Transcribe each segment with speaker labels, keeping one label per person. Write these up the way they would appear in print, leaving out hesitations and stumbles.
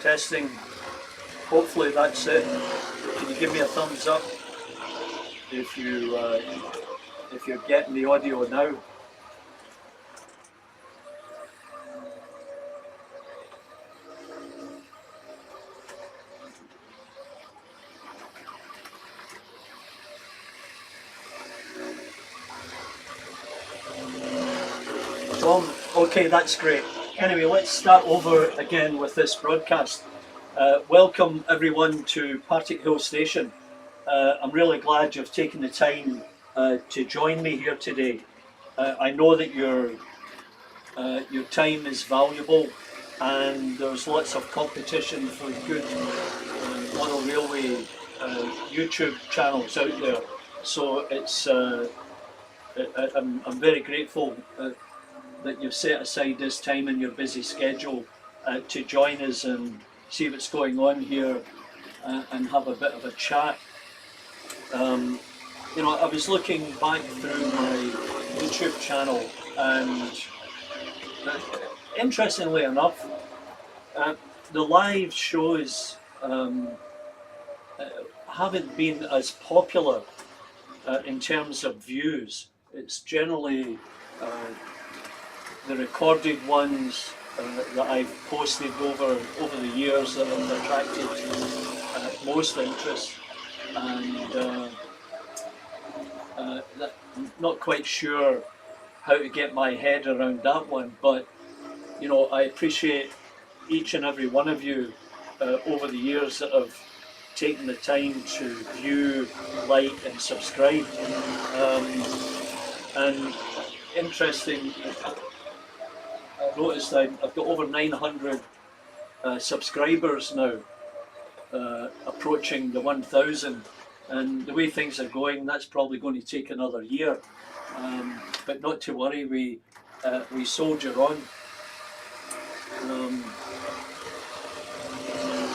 Speaker 1: Testing. Hopefully that's it. Can you give me a thumbs up if you're getting the audio now? Tom, okay, that's great. Anyway, let's start over again with this broadcast. Welcome everyone to Partickhill Station. I'm really glad you've taken the time to join me here today. I know that your time is valuable, and there's lots of competition for good mono railway YouTube channels out there. So it's I'm very grateful that you've set aside this time in your busy schedule to join us and see what's going on here and have a bit of a chat. You know, I was looking back through my YouTube channel, and interestingly enough, the live shows haven't been as popular in terms of views. It's generally the recorded ones that I've posted over the years that have attracted most interest, and I'm not quite sure how to get my head around that one, but you know, I appreciate each and every one of you over the years that have taken the time to view, like and subscribe. And interesting, I noticed I've got over 900 subscribers now, approaching the 1,000, and the way things are going, that's probably going to take another year, but not to worry, we soldier on.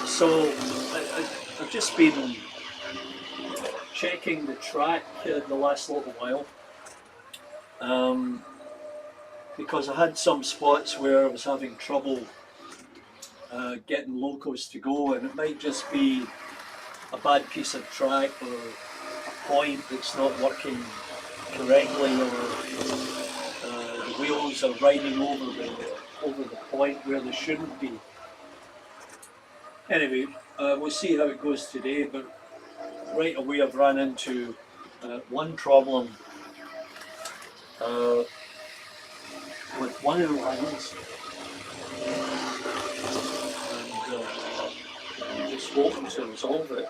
Speaker 1: So I've just been checking the track the last little while, because I had some spots where I was having trouble getting locos to go, and it might just be a bad piece of track or a point that's not working correctly, or the wheels are riding over the point where they shouldn't be. Anyway, we'll see how it goes today, but right away I've run into one problem with one of the lines, and I'm just hoping to resolve it.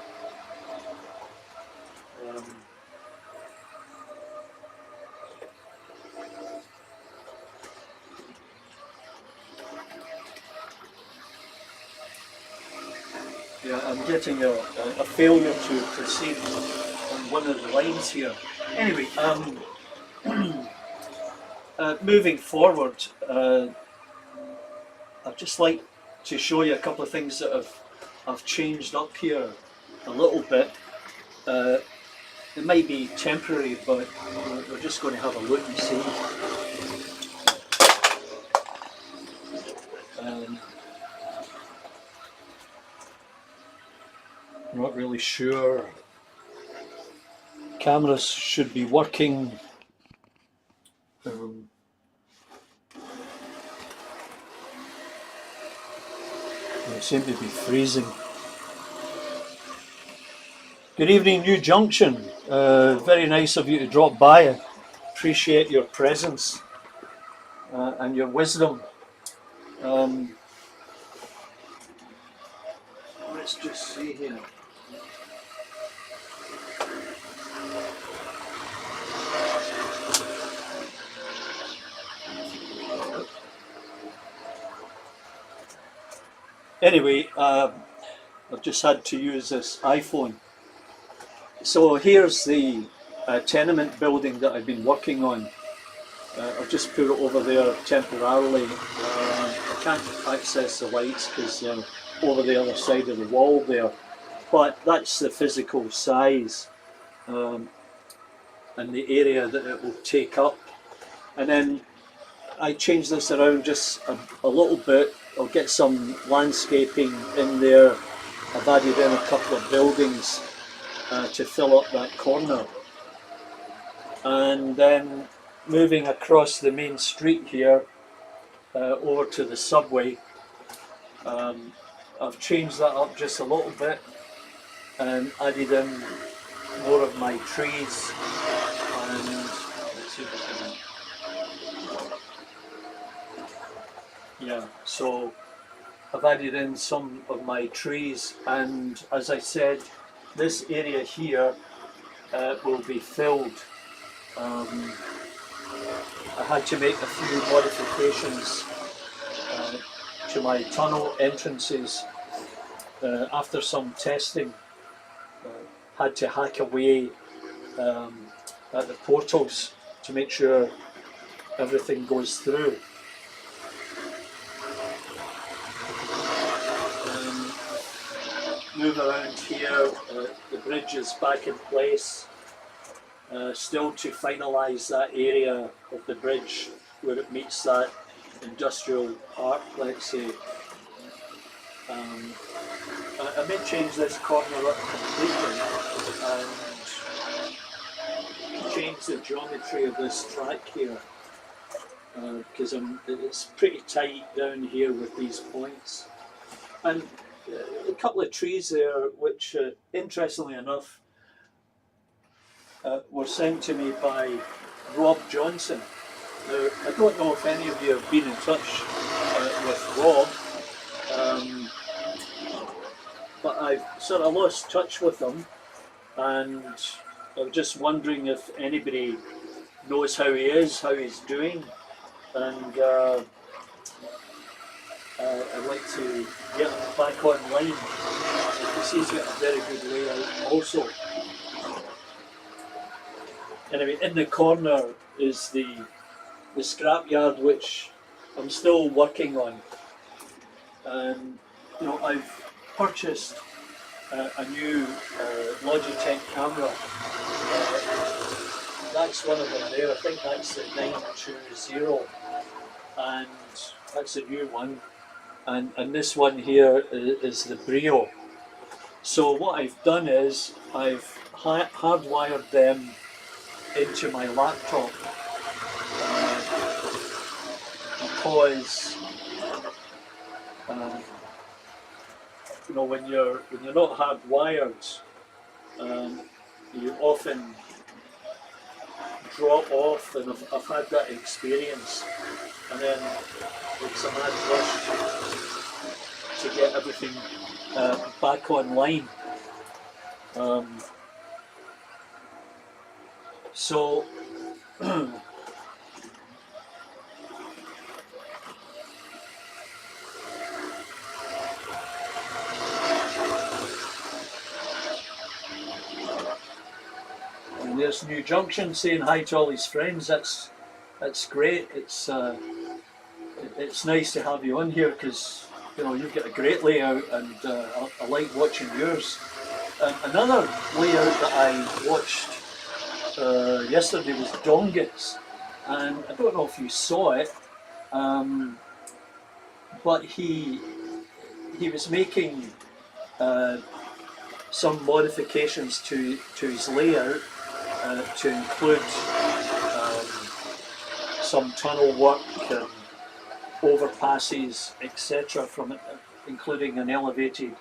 Speaker 1: Yeah, I'm getting a failure to proceed on one of the lines here. Anyway, moving forward, I'd just like to show you a couple of things that I've changed up here a little bit. It might be temporary, but we're just going to have a look and see. I'm not really sure. Cameras should be working. They seem to be freezing. Good evening, New Junction. Very nice of you to drop by. I appreciate your presence and your wisdom. Let's just see here. Anyway, I've just had to use this iPhone. So here's the tenement building that I've been working on. I've just put it over there temporarily. I can't access the lights because they're over the other side of the wall there. But that's the physical size and the area that it will take up. And then I changed this around just a little bit I'll get some landscaping in there. I've added in a couple of buildings to fill up that corner. And then moving across the main street here over to the subway, I've changed that up just a little bit and added in more of my trees. And let's see if I can, yeah, so I've added in some of my trees, and as I said, this area here will be filled. I had to make a few modifications to my tunnel entrances after some testing. Had to hack away at the portals to make sure everything goes through. Move around here, the bridge is back in place. Still to finalise that area of the bridge where it meets that industrial park, let's say. I may change this corner up completely and change the geometry of this track here, because it's pretty tight down here with these points. And a couple of trees there which, interestingly enough, were sent to me by Rob Johnson. Now, I don't know if any of you have been in touch with Rob, but I've sort of lost touch with him, and I was just wondering if anybody knows how he is, how he's doing, and I'd like to get him back online because he's got a very good layout also. Anyway, in the corner is the scrapyard, which I'm still working on. And you know, I've purchased a new Logitech camera. That's one of them there. I think that's the 920, and that's a new one. And this one here is the Brio. So what I've done is I've hardwired them into my laptop because you know, when you're not hardwired, you often drop off, and I've had that experience, and then it's a mad rush to get everything back online. So and there's New Junction saying hi to all his friends. That's great. It's nice to have you on here because you know you've got a great layout, and I like watching yours. Another layout that I watched yesterday was Dongus, and I don't know if you saw it, but he was making some modifications to his layout to include some tunnel work and overpasses, etc., from it, including an elevated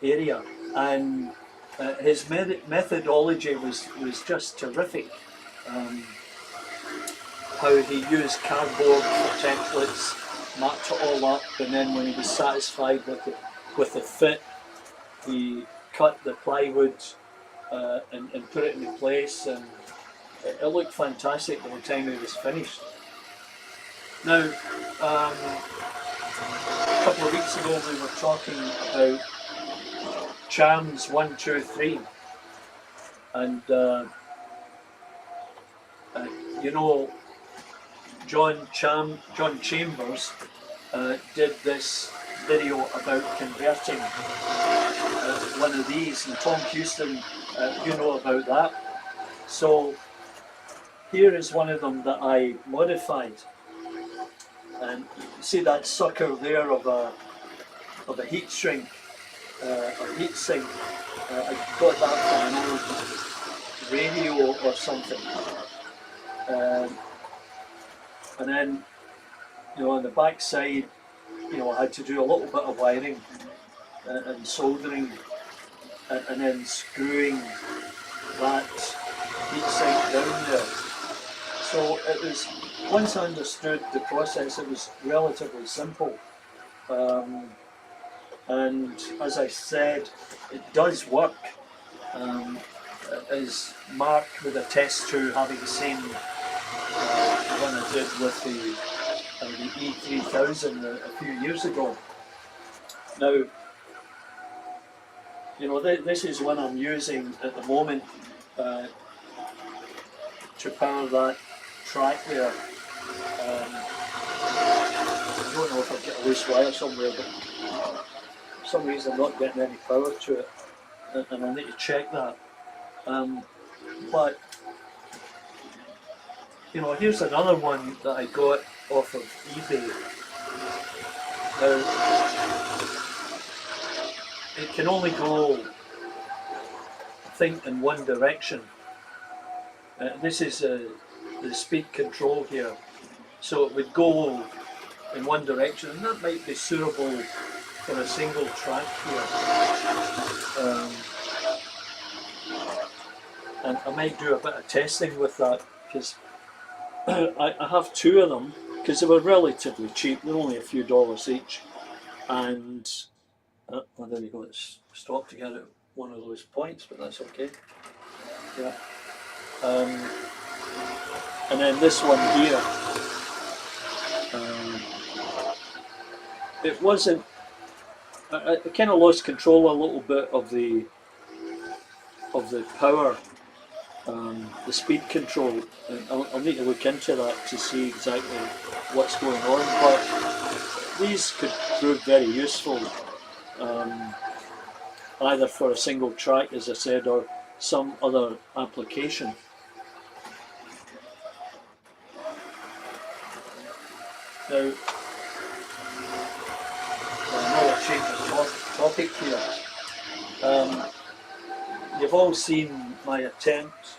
Speaker 1: area, and his methodology was just terrific. How he used cardboard for templates, mapped it all up, and then when he was satisfied with the fit, he cut the plywood and put it into place, and it looked fantastic by the time it was finished. Now, a couple of weeks ago we were talking about Charms 1, 2, 3, and you know, John Chambers did this video about converting one of these, and Tom Houston, you know about that. So here is one of them that I modified. And you see that sucker there of a heat shrink, a heat sink. I got that from an old radio or something. And then, on the back side, I had to do a little bit of wiring and soldering, and then screwing that heat sink down there. So it was, once I understood the process, it was relatively simple. And as I said, it does work. As Mark would attest to, having seen the one I did with the E3000 a few years ago. Now, this is one I'm using at the moment to power that track there. I don't know if I've got a loose wire somewhere, but for some reason I'm not getting any power to it, and I need to check that. But here's another one that I got off of eBay. Now, it can only go, I think, in one direction. This is the speed control here, so it would go in one direction, and that might be suitable for a single track here. And I might do a bit of testing with that, because I have two of them, because they were relatively cheap. They're only a few dollars each, and there you go. It's stopped to get at one of those points, but that's okay. Yeah. And then this one here, it wasn't. I kind of lost control a little bit of the power, the speed control. And I'll need to look into that to see exactly what's going on. But these could prove very useful, either for a single track, as I said, or some other application. Now, another change of topic here. You've all seen my attempt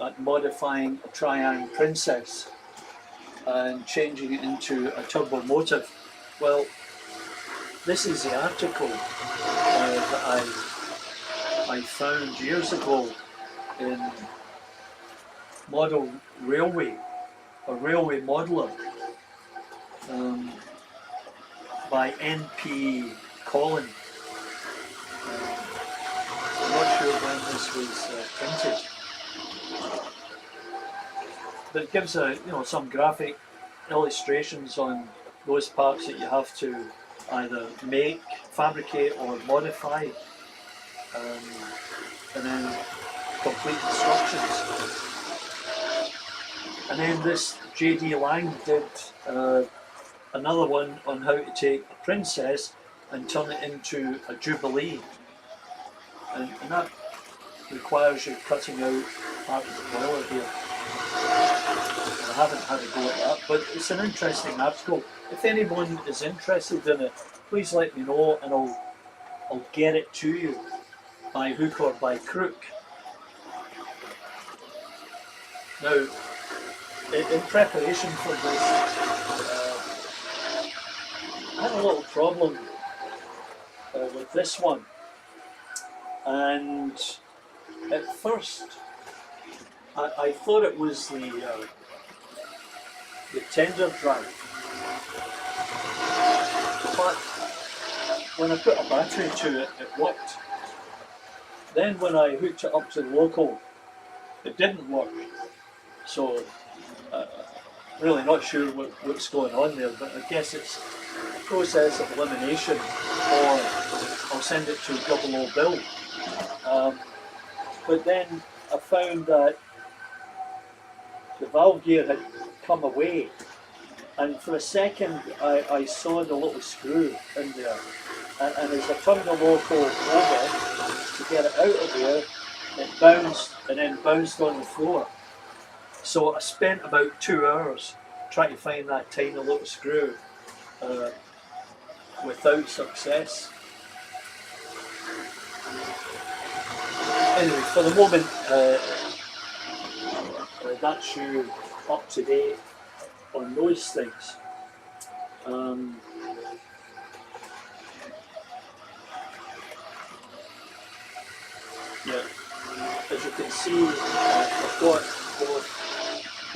Speaker 1: at modifying a Triang Princess and changing it into a turbo motive. Well, this is the article that I found years ago in Model Railway, or Railway Modeler, by N.P. Collin. I'm not sure when this was printed, but it gives some graphic illustrations on those parts that you have to either make, fabricate, or modify, and then complete instructions. And then this J.D. Lang did another one on how to take a Princess and turn it into a Jubilee, and that requires you cutting out part of the boiler here. I haven't had a go at that, but it's an interesting article. If anyone is interested in it, please let me know, and I'll get it to you by hook or by crook. Now, in preparation for this, I had a little problem with this one, and at first I thought it was the tender drive, but when I put a battery to it, it worked. Then when I hooked it up to the local, it didn't work. So really not sure what's going on there, but I guess it's a process of elimination, or I'll send it to 00 Bill. But then I found that the valve gear had come away, and for a second I saw the little screw in there, and as I turned the loco over to get it out of there, it bounced and then bounced on the floor. So I spent about 2 hours trying to find that tiny little screw without success. Anyway, for the moment, that's you up to date on those things. Yeah, as you can see, I've got both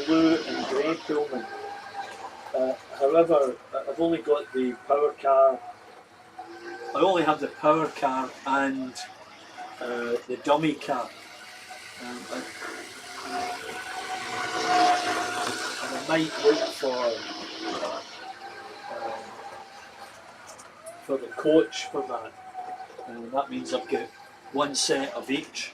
Speaker 1: blue and grey Pullman. However, I've only got the power car. I only have the power car and the dummy car. And I might look for the coach for that. That means I've got one set of each.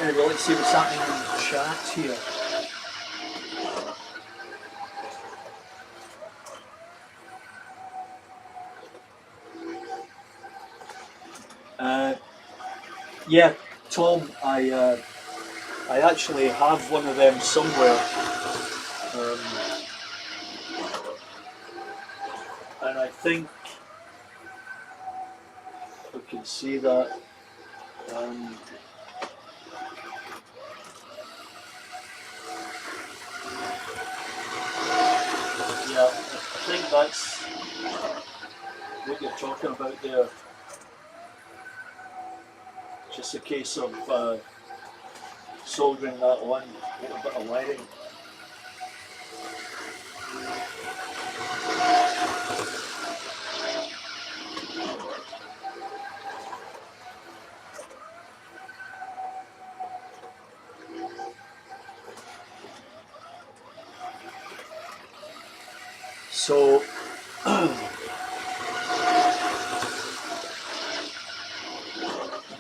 Speaker 1: Anyway, let's see what's happening in the chat here. Yeah, Tom, I actually have one of them somewhere, and I think we can see that. Yeah, I think that's what you're talking about there. Just a case of soldering that on, a little bit of wiring. So I'm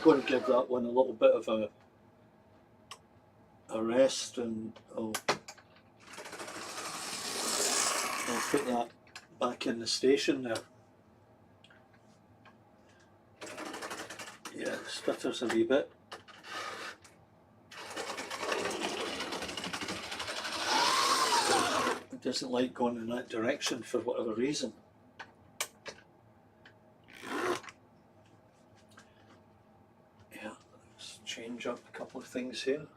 Speaker 1: going to give that one a little bit of a rest, and I'll put that back in the station there. Yeah, stutters a wee bit. It doesn't like going in that direction for whatever reason. Yeah, let's change up a couple of things here.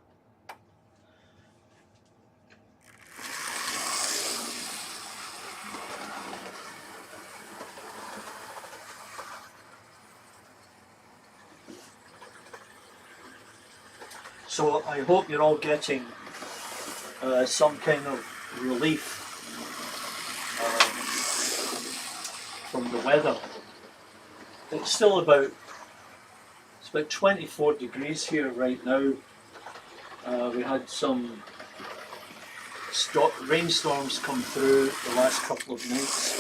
Speaker 1: So I hope you're all getting some kind of relief from the weather. It's still about 24 degrees here right now. We had some rainstorms come through the last couple of nights,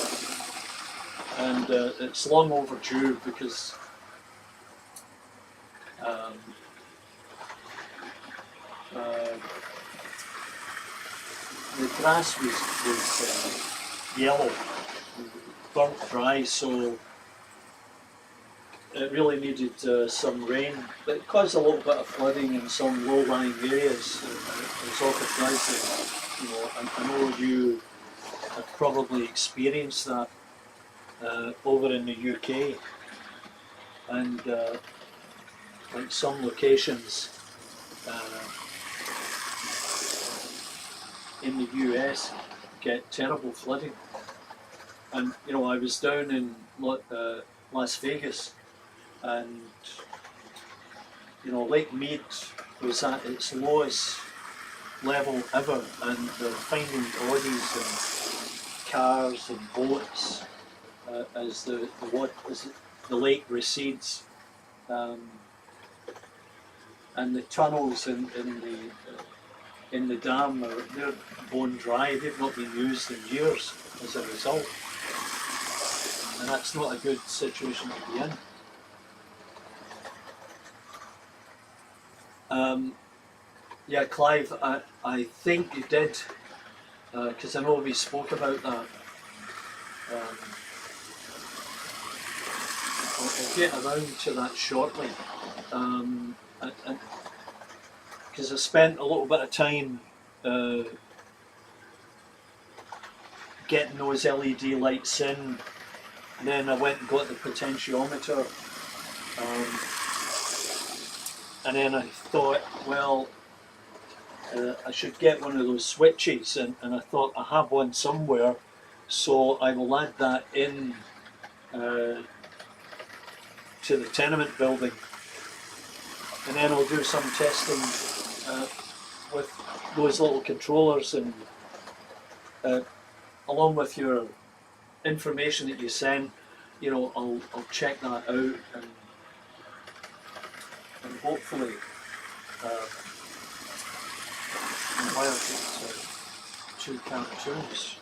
Speaker 1: and it's long overdue because the grass was yellow, burnt dry, so it really needed some rain. But it caused a little bit of flooding in some low-lying areas. As often, you know, I know you have probably experienced that over in the UK, and like some locations in the US get terrible flooding. And you know, I was down in Las Vegas, and you know, Lake Mead was at its lowest level ever, and they're finding bodies and cars and boats as the lake recedes, and the tunnels in the dam they're bone dry. They've not been used in years as a result, and that's not a good situation to be in. Yeah, Clive, I think you did, because I know we spoke about that. I'll get around to that shortly. And because I spent a little bit of time getting those LED lights in, and then I went and got the potentiometer, and then I thought, well, I should get one of those switches, and I thought I have one somewhere, so I will add that in to the tenement building, and then I'll do some testing with those little controllers, and along with your information that you send, I'll check that out, and hopefully why I've got two cartoons.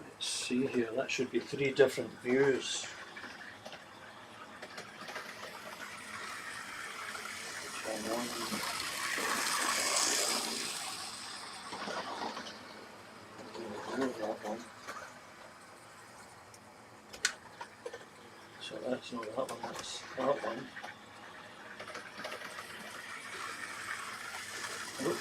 Speaker 1: Let's see here, that should be 3 different views. So that's not that one, that's that one. Oh.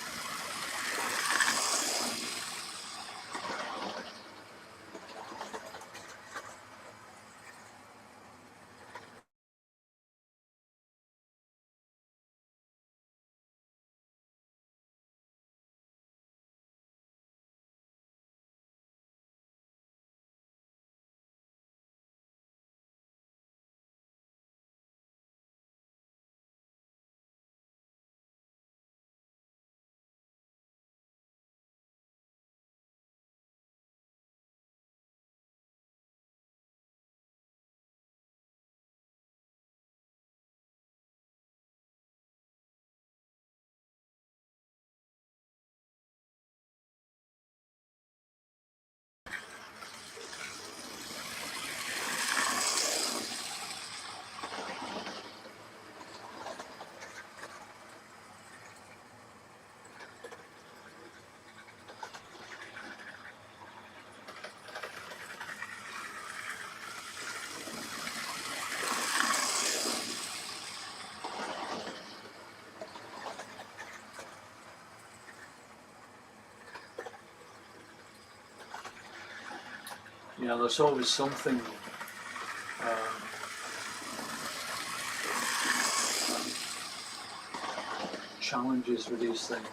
Speaker 1: Yeah, there's always something challenges with these things.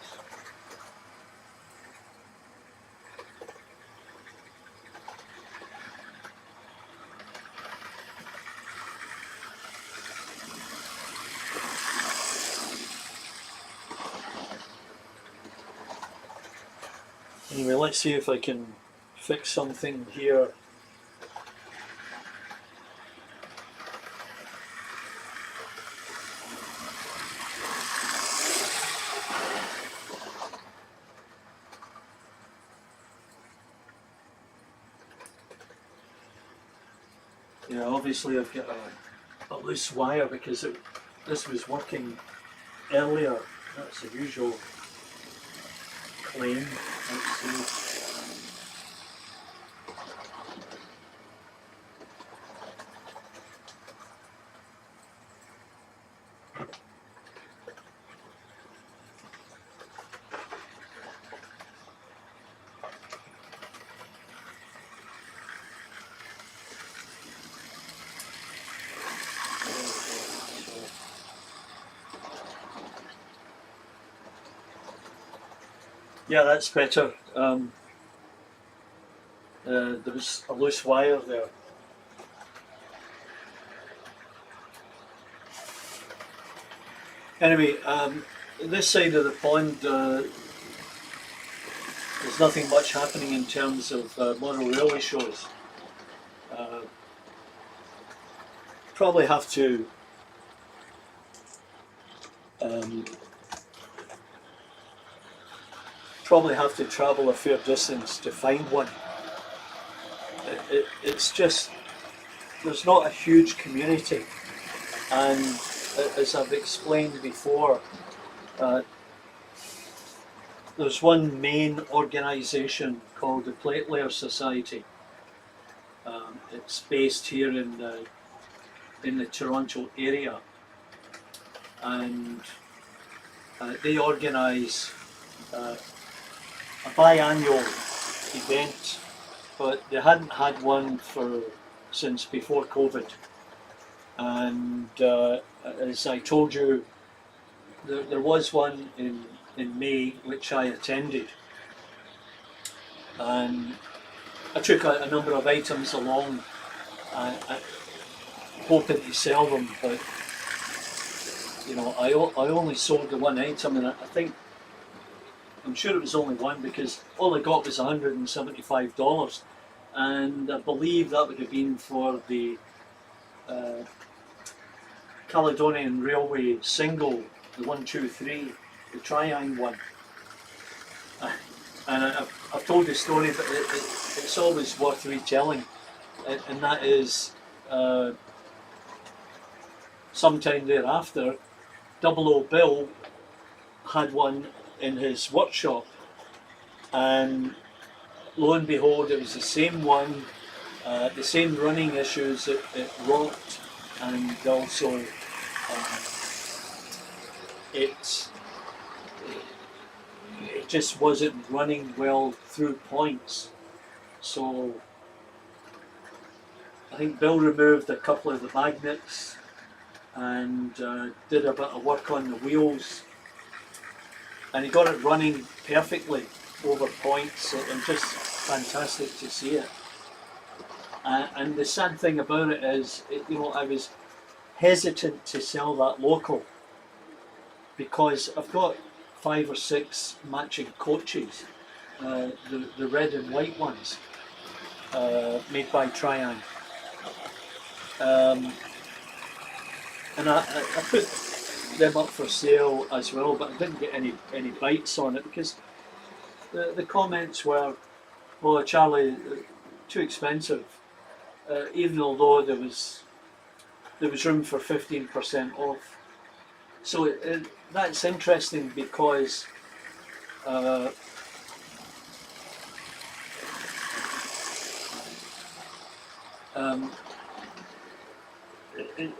Speaker 1: Anyway, let's see if I can fix something here. Yeah, obviously I've got a loose wire because this was working earlier. That's the usual claim. Let's see. Yeah, that's better. There was a loose wire there. Anyway, this side of the pond, there's nothing much happening in terms of mono railway shows. Probably have to travel a fair distance to find one. It's just, there's not a huge community, and as I've explained before, there's one main organisation called the Plate Layer Society. It's based here in the Toronto area, and they organise a biannual event, but they hadn't had one since before COVID. And as I told you, there was one in May which I attended, and I took a number of items along, hoping to sell them, but I only sold the one item, and I'm sure it was only one, because all I got was $175, and I believe that would have been for the Caledonian Railway single, the 123, the Triang one. And I've told the story, but it's always worth retelling, and that is sometime thereafter, Double O Bill had one in his workshop, and lo and behold, it was the same one, the same running issues. It rocked, and also it just wasn't running well through points. So I think Bill removed a couple of the magnets and did a bit of work on the wheels, and he got it running perfectly over points, and just fantastic to see it. And the sad thing about it is, I was hesitant to sell that local, because I've got 5 or 6 matching coaches, the red and white ones, made by Triang. And I put them up for sale as well, but I didn't get any bites on it, because the comments were, "Oh, Charlie, too expensive," even although there was room for 15% off. So that's interesting, because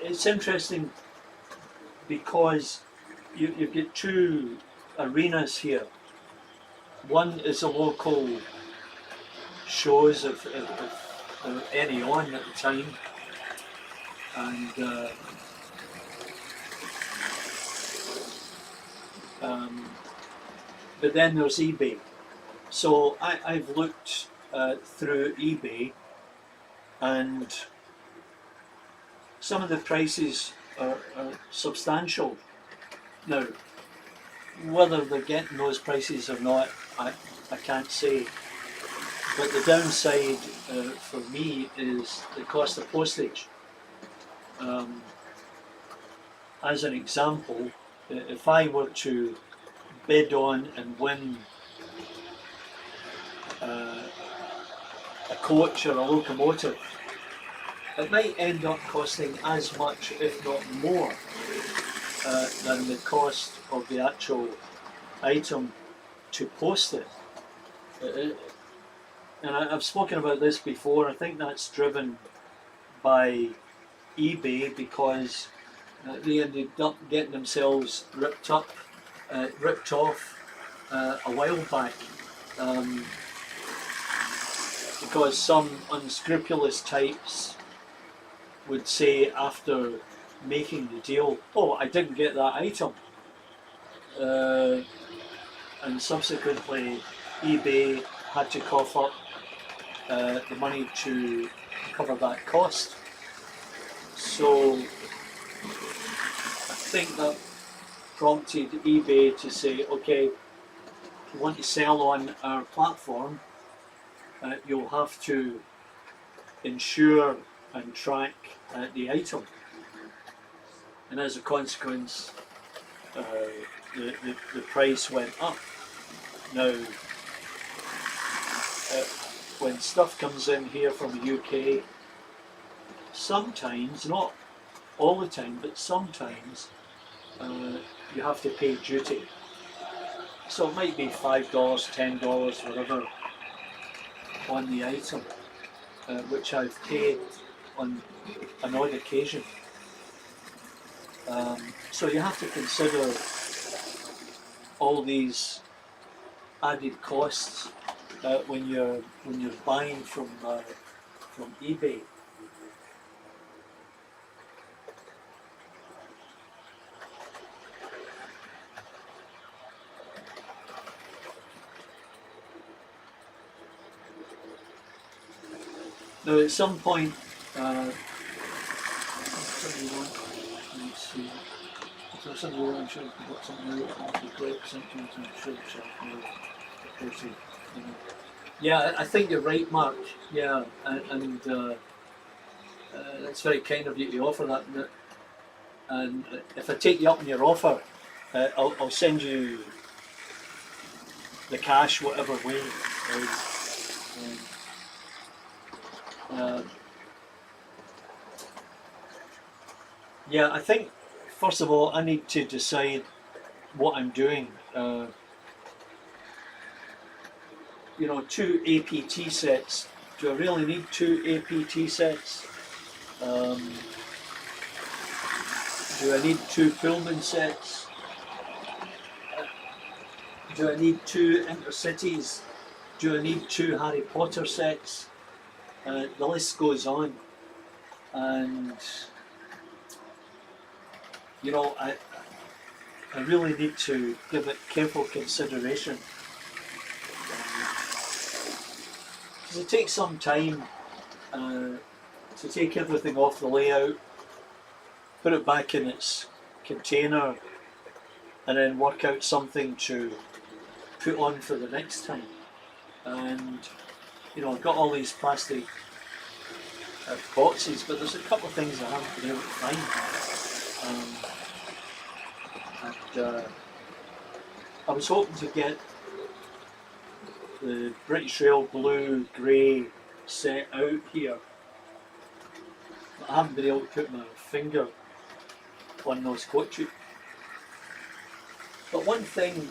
Speaker 1: it's interesting because you've got 2 arenas here. One is the local shows of there were any on at the time, and but then there's eBay. So I've looked through eBay, and some of the prices are substantial. Now, whether they're getting those prices or not, I can't say. But the downside for me is the cost of postage. As an example, if I were to bid on and win a coach or a locomotive, it might end up costing as much, if not more, than the cost of the actual item to post it. And I've spoken about this before. I think that's driven by eBay, because they ended up getting themselves ripped off a while back, because some unscrupulous types would say, after making the deal, "Oh, I didn't get that item," and subsequently eBay had to cough up the money to cover that cost. So I think that prompted eBay to say, "Okay, if you want to sell on our platform, you'll have to insure and track the item." And as a consequence, the price went up. Now, when stuff comes in here from the UK, sometimes, not all the time, but sometimes you have to pay duty. So it might be $5, $10, whatever, on the item, which I've paid on an odd occasion. So you have to consider all these added costs when you're buying from eBay. Now, at some point, let's see. So somebody I'm sure you've got something out of the great something to show yourself. Yeah, I think you're right, Mark. Yeah, and it's very kind of you to offer that. And if I take you up on your offer, I'll send you the cash whatever way. Right? Yeah, I think first of all I need to decide what I'm doing. You know, 2 APT sets. Do I really need 2 APT sets? Do I need 2 Pullman sets? Do I need 2 Intercities? Do I need 2 Harry Potter sets? The list goes on, and you know, I really need to give it careful consideration. Because it takes some time to take everything off the layout, put it back in its container, and then work out something to put on for the next time. And you know, I've got all these plastic boxes, but there's a couple of things I haven't been able to find. I was hoping to get the British Rail blue grey set out here, but I haven't been able to put my finger on those coat tubes. But one thing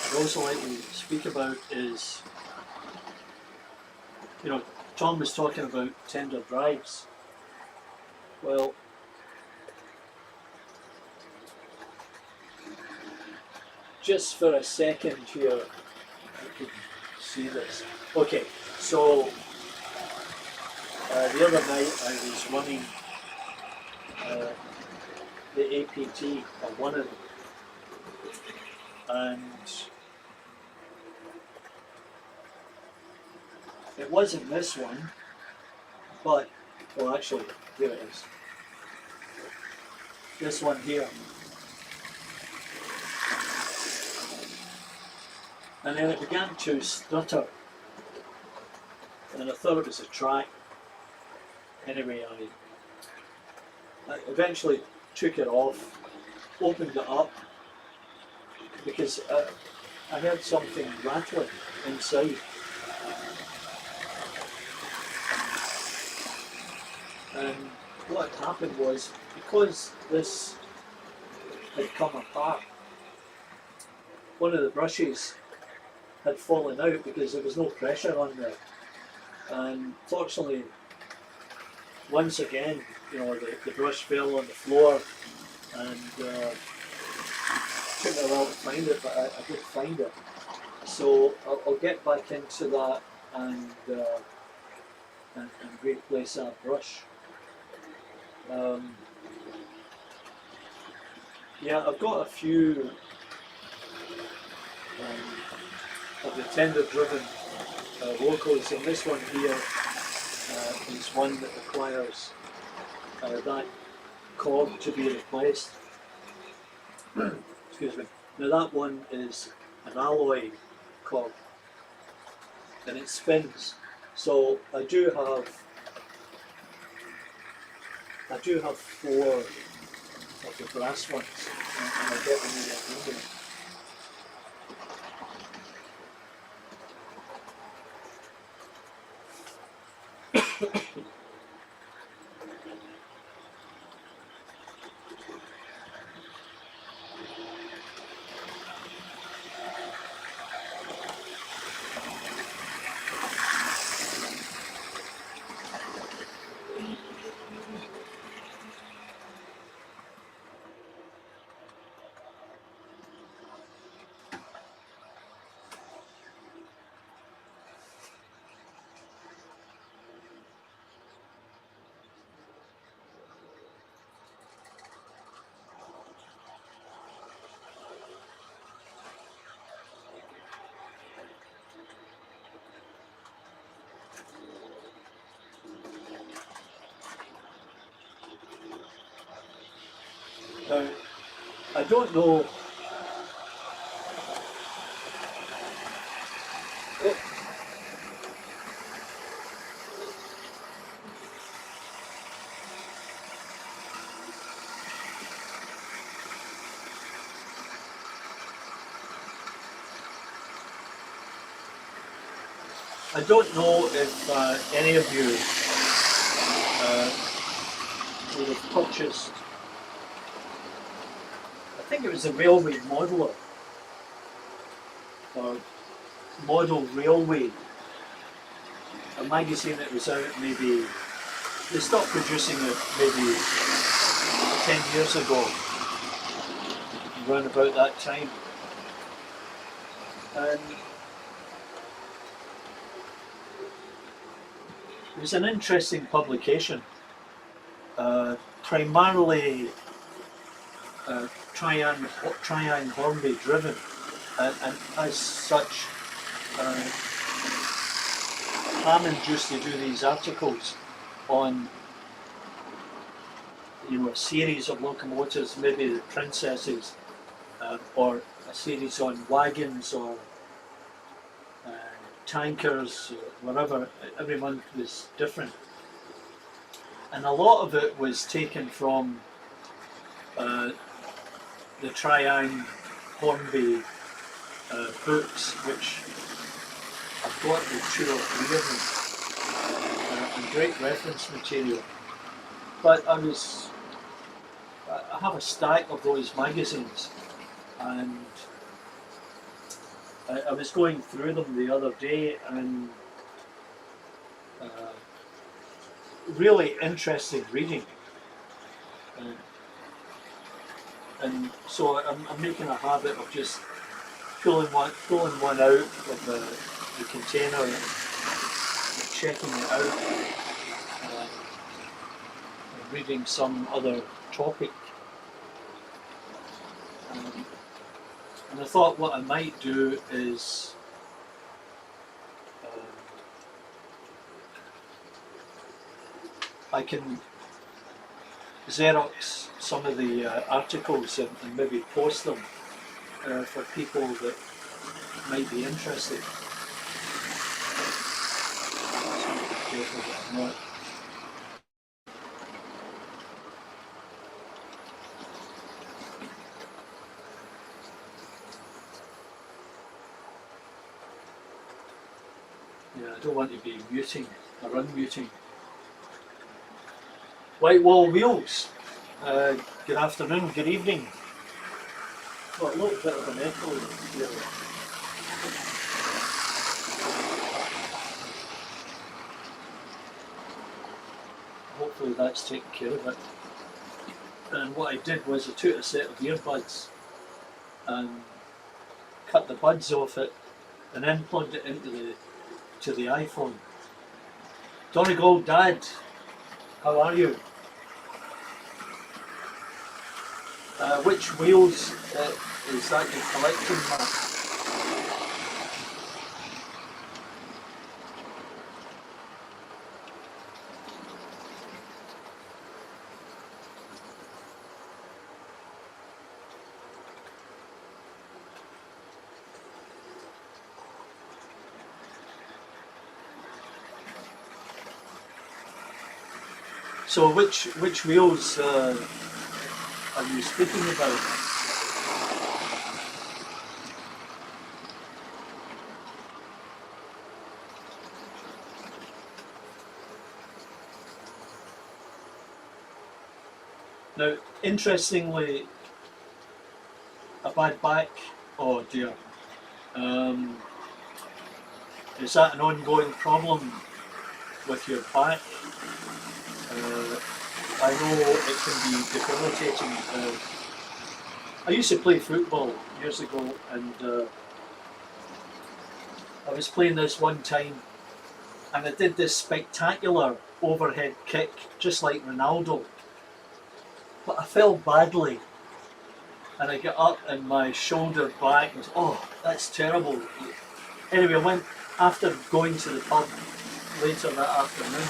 Speaker 1: I'd also like to speak about is, you know, Tom was talking about tender drives. Well, just for a second here, you can see this. Okay, so the other night I was running the APT, or one of them, and it wasn't this one, but, well actually, here it is. This one here. And then it began to stutter, and I thought it was a track. Anyway, I eventually took it off, opened it up, because I heard something rattling inside. And what had happened was, because this had come apart, one of the brushes had fallen out because there was no pressure on there. And fortunately, once again, you know, the brush fell on the floor, and took me a while to find it, but I did find it. So I'll get back into that and replace that brush. Yeah, I've got a few of the tender-driven locals, and this one here is one that requires that cog to be replaced. Excuse me. Now that one is an alloy cog, and it spins. So I do have 4 of the brass ones, and I'll get them in the window. Now, I don't know. I don't know if any of you would have purchased, I think it was a Railway Modeller, or Model Railway, a magazine that was out maybe, they stopped producing it maybe 10 years ago, around about that time. And it was an interesting publication, primarily Triang Hornby driven, and as such, Hammond used to do these articles on, a series of locomotives, maybe the Princesses, or a series on wagons or tankers, whatever. Every month was different, and a lot of it was taken from the Triang Hornby books, which I've got the 2 or 3 of them, and great reference material. But I have a stack of those magazines, and I was going through them the other day, and really interesting reading. And so I'm making a habit of just pulling one out of the container and checking it out, and reading some other topic. And I thought what I might do is I can Xerox some of the articles and maybe post them for people that might be interested. Careful that I'm not. Yeah, I don't want to be muting or unmuting. White Wall Wheels. Good afternoon, good evening. Got a little bit of an echo here. Hopefully that's taken care of it. And what I did was I took a set of earbuds and cut the buds off it, and then plugged it into the iPhone. Donegal, Dad, how are you? Which wheels is that you're collecting, Matt? So which wheels are you speaking about? Now, interestingly, a bad back, oh dear, is that an ongoing problem with your back? I know it can be debilitating. I used to play football years ago, and I was playing this one time, and I did this spectacular overhead kick, just like Ronaldo. But I fell badly, and I got up and my shoulder back was, oh, that's terrible. Anyway, I went, after going to the pub later that afternoon,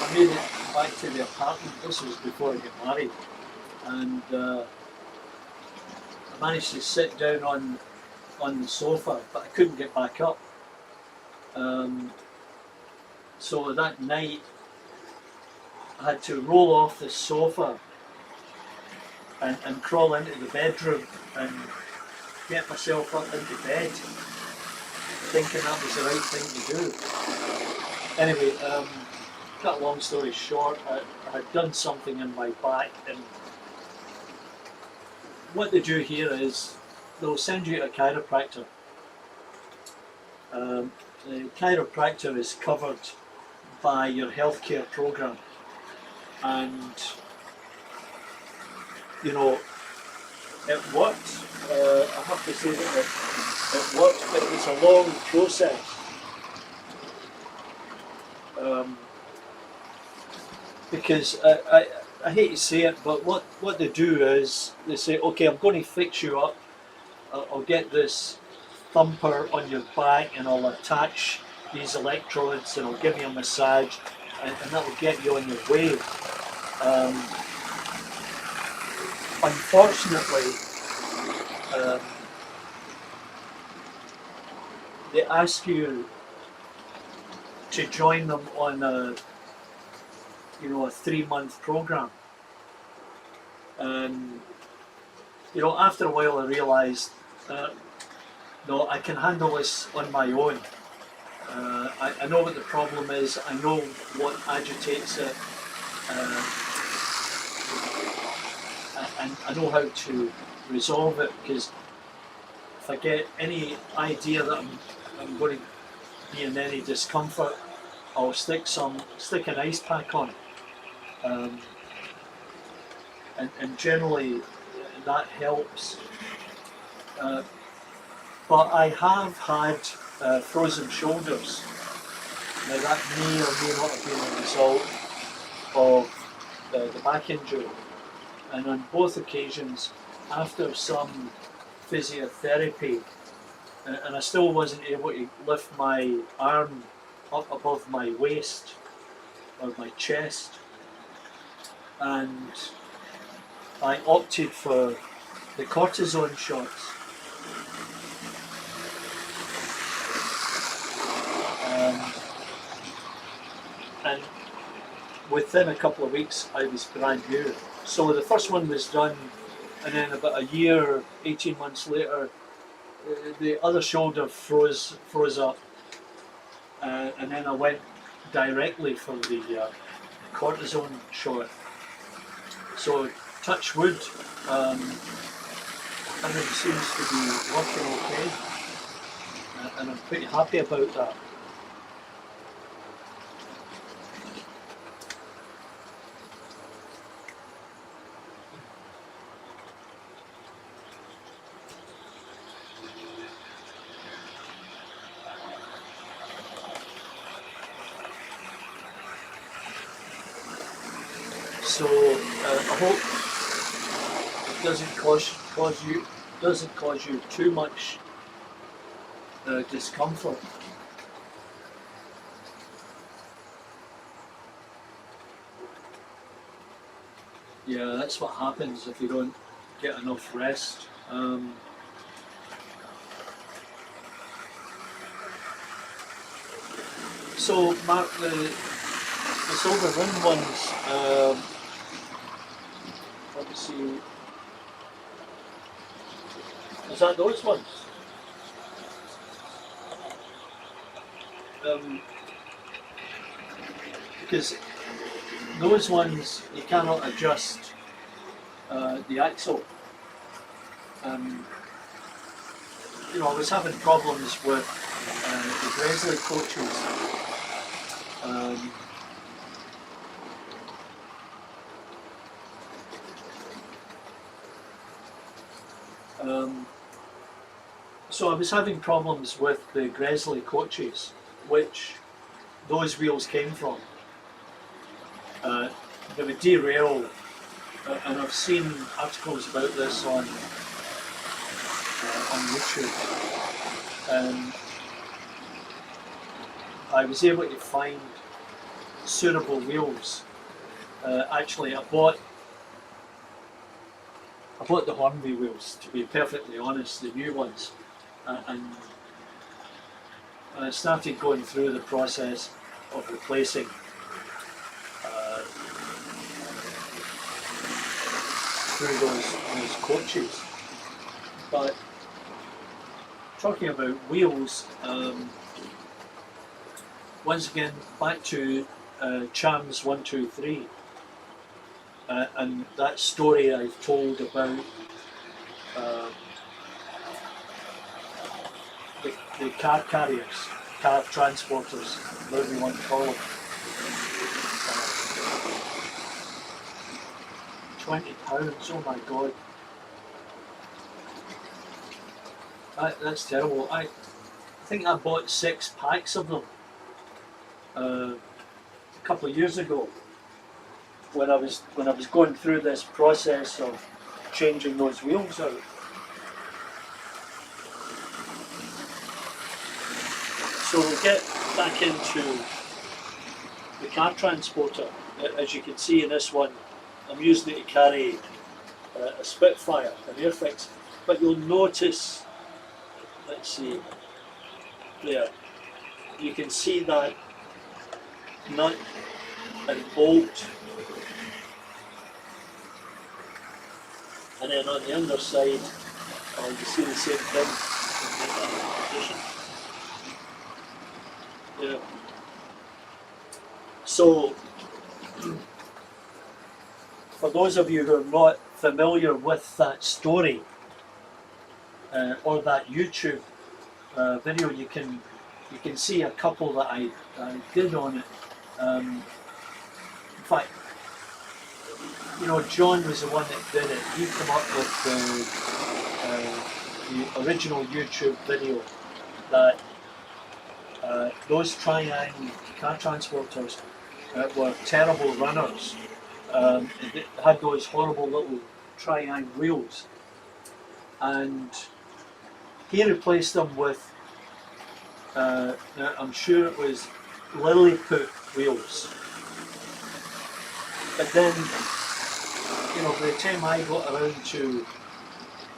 Speaker 1: I made it back to the apartment. This was before I got married. and I managed to sit down on the sofa, but I couldn't get back up. So that night I had to roll off the sofa and crawl into the bedroom and get myself up into bed, thinking that was the right thing to do. Anyway, cut a long story short, I had done something in my back, and what they do here is they'll send you to a chiropractor. The chiropractor is covered by your healthcare program, and you know, it worked. I have to say that it worked, but it was a long process. Because I hate to say it, but what they do is they say, okay, I'm going to fix you up. I'll get this thumper on your back and I'll attach these electrodes and I'll give you a massage, and that will get you on your way. Unfortunately, they ask you to join them on a 3-month program, and after a while I realised no, I can handle this on my own. I know what the problem is, I know what agitates it, and I know how to resolve it, because if I get any idea that I'm going to be in any discomfort, I'll stick an ice pack on it, and generally that helps. But I have had frozen shoulders. Now that may or may not have been a result of the back injury, and on both occasions, after some physiotherapy, and I still wasn't able to lift my arm up above my waist or my chest, and I opted for the cortisone shots. And within a couple of weeks I was brand new. So the first one was done, and then about a year, 18 months later, the other shoulder froze up, and then I went directly for the cortisone shot. So touch wood, everything seems to be working okay, and I'm pretty happy about that. So I hope it doesn't cause you too much discomfort. Yeah, that's what happens if you don't get enough rest. So Mark, the silver rim ones, let me see, is that those ones? Because those ones you cannot adjust the axle. I was having problems with the Gresley coaches. So I was having problems with the Gresley coaches, which those wheels came from. They would derail, and I've seen articles about this on YouTube. I was able to find suitable wheels. Actually, I bought I bought the Hornby wheels, to be perfectly honest, the new ones, and I started going through the process of replacing through those coaches. But talking about wheels, once again back to Chams 123, and that story I've told about the car carriers, car transporters, whatever you want to call them. 20 pounds, oh my god. That's terrible. I think I bought 6 packs of them a couple of years ago when I was going through this process of changing those wheels out. So we'll get back into the car transporter. As you can see in this one, I'm using it to carry a Spitfire, an Airfix, but you'll notice, let's see, there, you can see that nut and bolt, and then on the underside, you see the same thing. Yeah. So, for those of you who are not familiar with that story or that YouTube video, you can see a couple that I did on it. In fact, you know, John was the one that did it. He came up with the original YouTube video that those Triang car transporters were terrible runners. They had those horrible little Triang wheels, and he replaced them with, I'm sure it was Lilliput wheels. But then, you know, by the time I got around to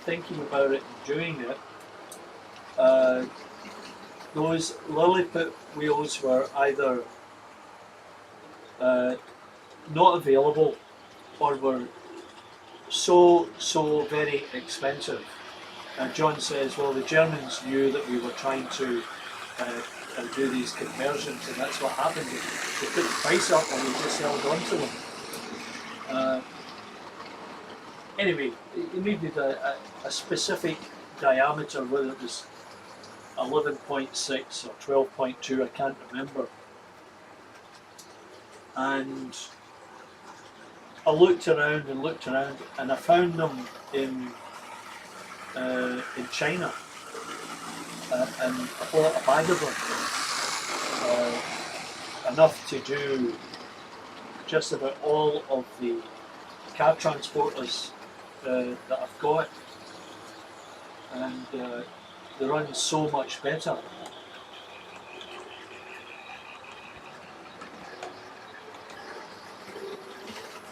Speaker 1: thinking about it and doing it, those Lilliput wheels were either not available or were so very expensive. John says, well, the Germans knew that we were trying to do these conversions, and that's what happened. They put the price up and we just held on to them. Anyway, you needed a specific diameter, whether it was 11.6 or 12.2, I can't remember. And I looked around and I found them in China, and I bought a bag of them, enough to do just about all of the car transporters that I've got, and they run so much better.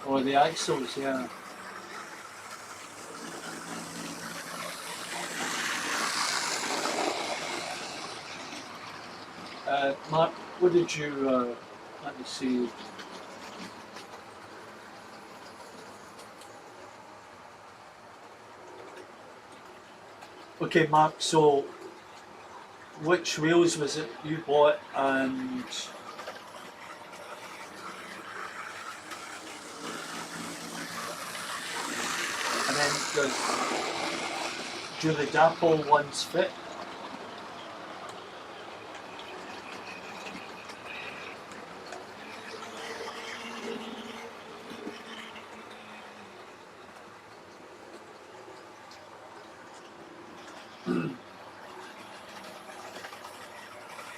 Speaker 1: Or the axles, yeah. Mark, what did you, let me see. Okay, Mark, so which wheels was it you bought, and then do the Dapple ones fit?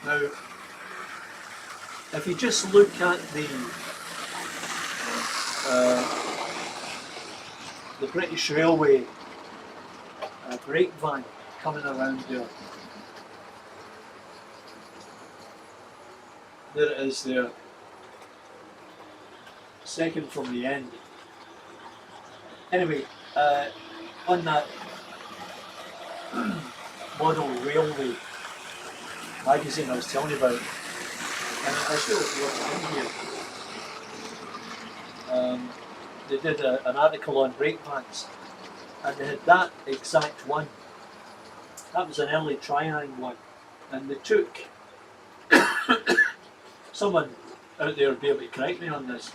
Speaker 1: Now, if you just look at the British Railway brake van coming around there, there it is there, second from the end. Anyway, on that model railway magazine I was telling you about, and I show it in here. They did an article on brake pads, and they had that exact one. That was an early Triang one, and they took someone out there would be able to correct me on this.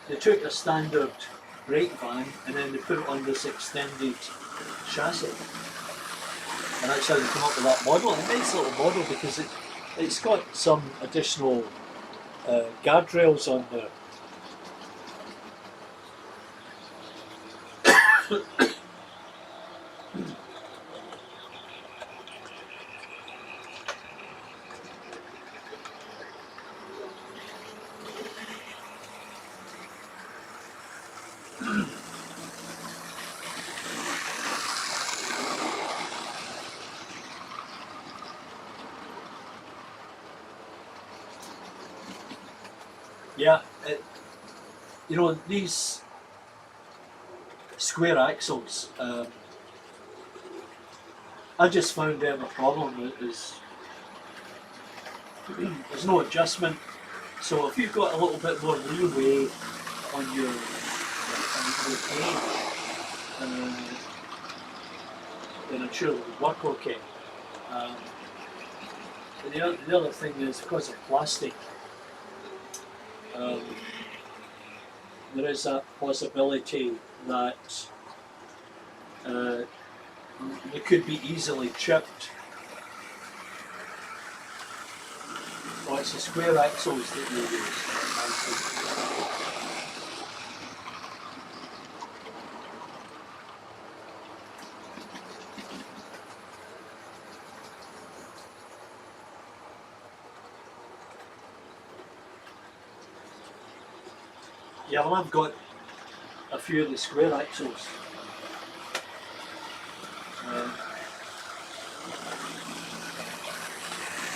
Speaker 1: They took a standard brake van and then they put it on this extended chassis, and that's how they come up with that model. And a nice little model because it's got some additional guardrails on there. Yeah, you know, these square axles, I just found them a problem. There's no adjustment, so if you've got a little bit more leeway on your cage, then I'm sure it would work okay. And the other thing is, because of plastic, there is that possibility that they could be easily chipped. Oh, it's the square axles that you use. Yeah, well, I've got a few of the square axles.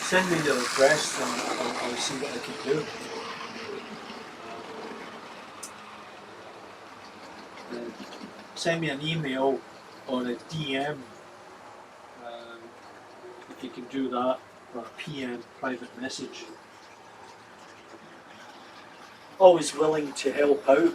Speaker 1: Send me the address and I'll see what I can do. Send me an email or a DM if you can do that, or a PM, private message. Always willing to help out.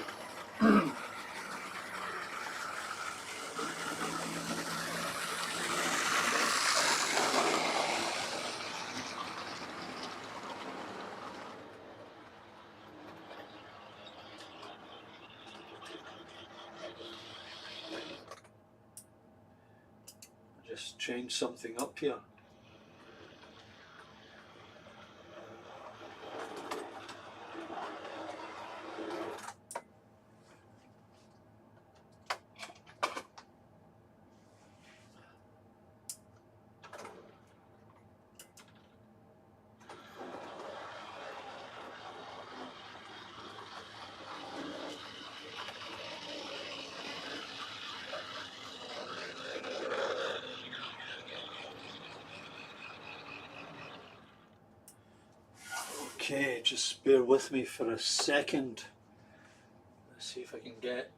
Speaker 1: Just change something up here. Okay, just bear with me for a second. Let's see if I can get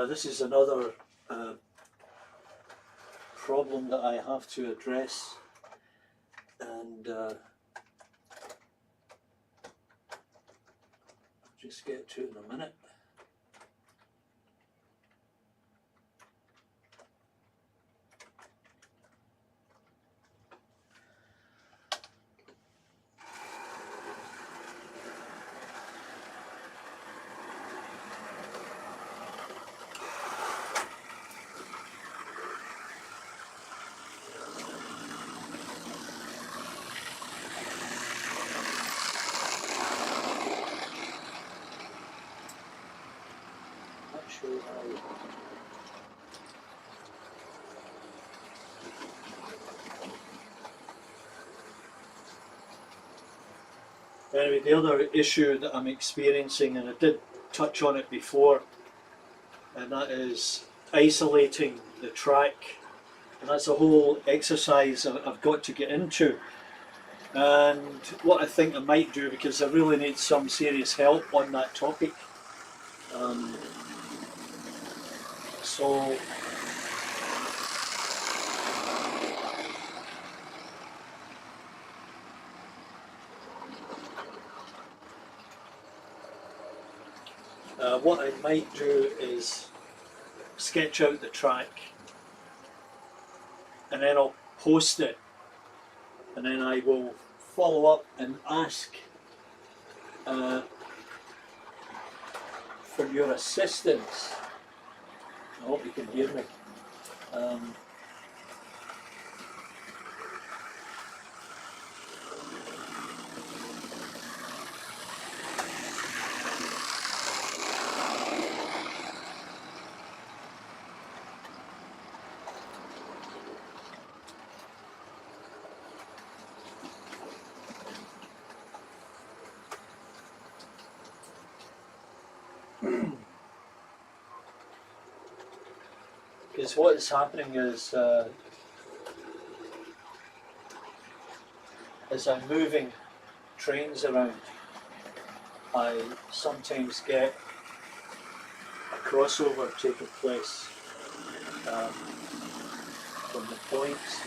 Speaker 1: This is another problem that I have to address, and I'll just get to it in a minute. Anyway, the other issue that I'm experiencing, and I did touch on it before, and that is isolating the track. And that's a whole exercise I've got to get into. And what I think I might do, because I really need some serious help on that topic. So what I might do is sketch out the track, and then I'll post it, and then I will follow up and ask for your assistance. I hope you can hear me. Because what is happening is, as I'm moving trains around, I sometimes get a crossover taking place from the points.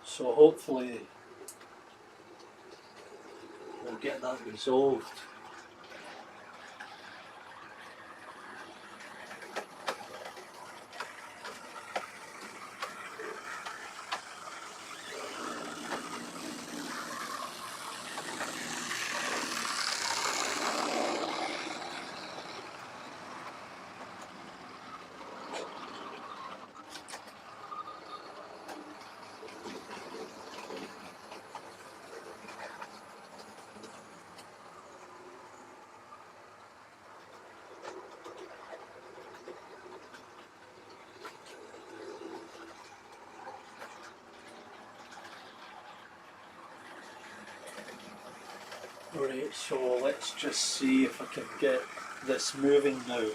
Speaker 1: So hopefully we'll get that resolved. Right, so let's just see if I can get this moving now.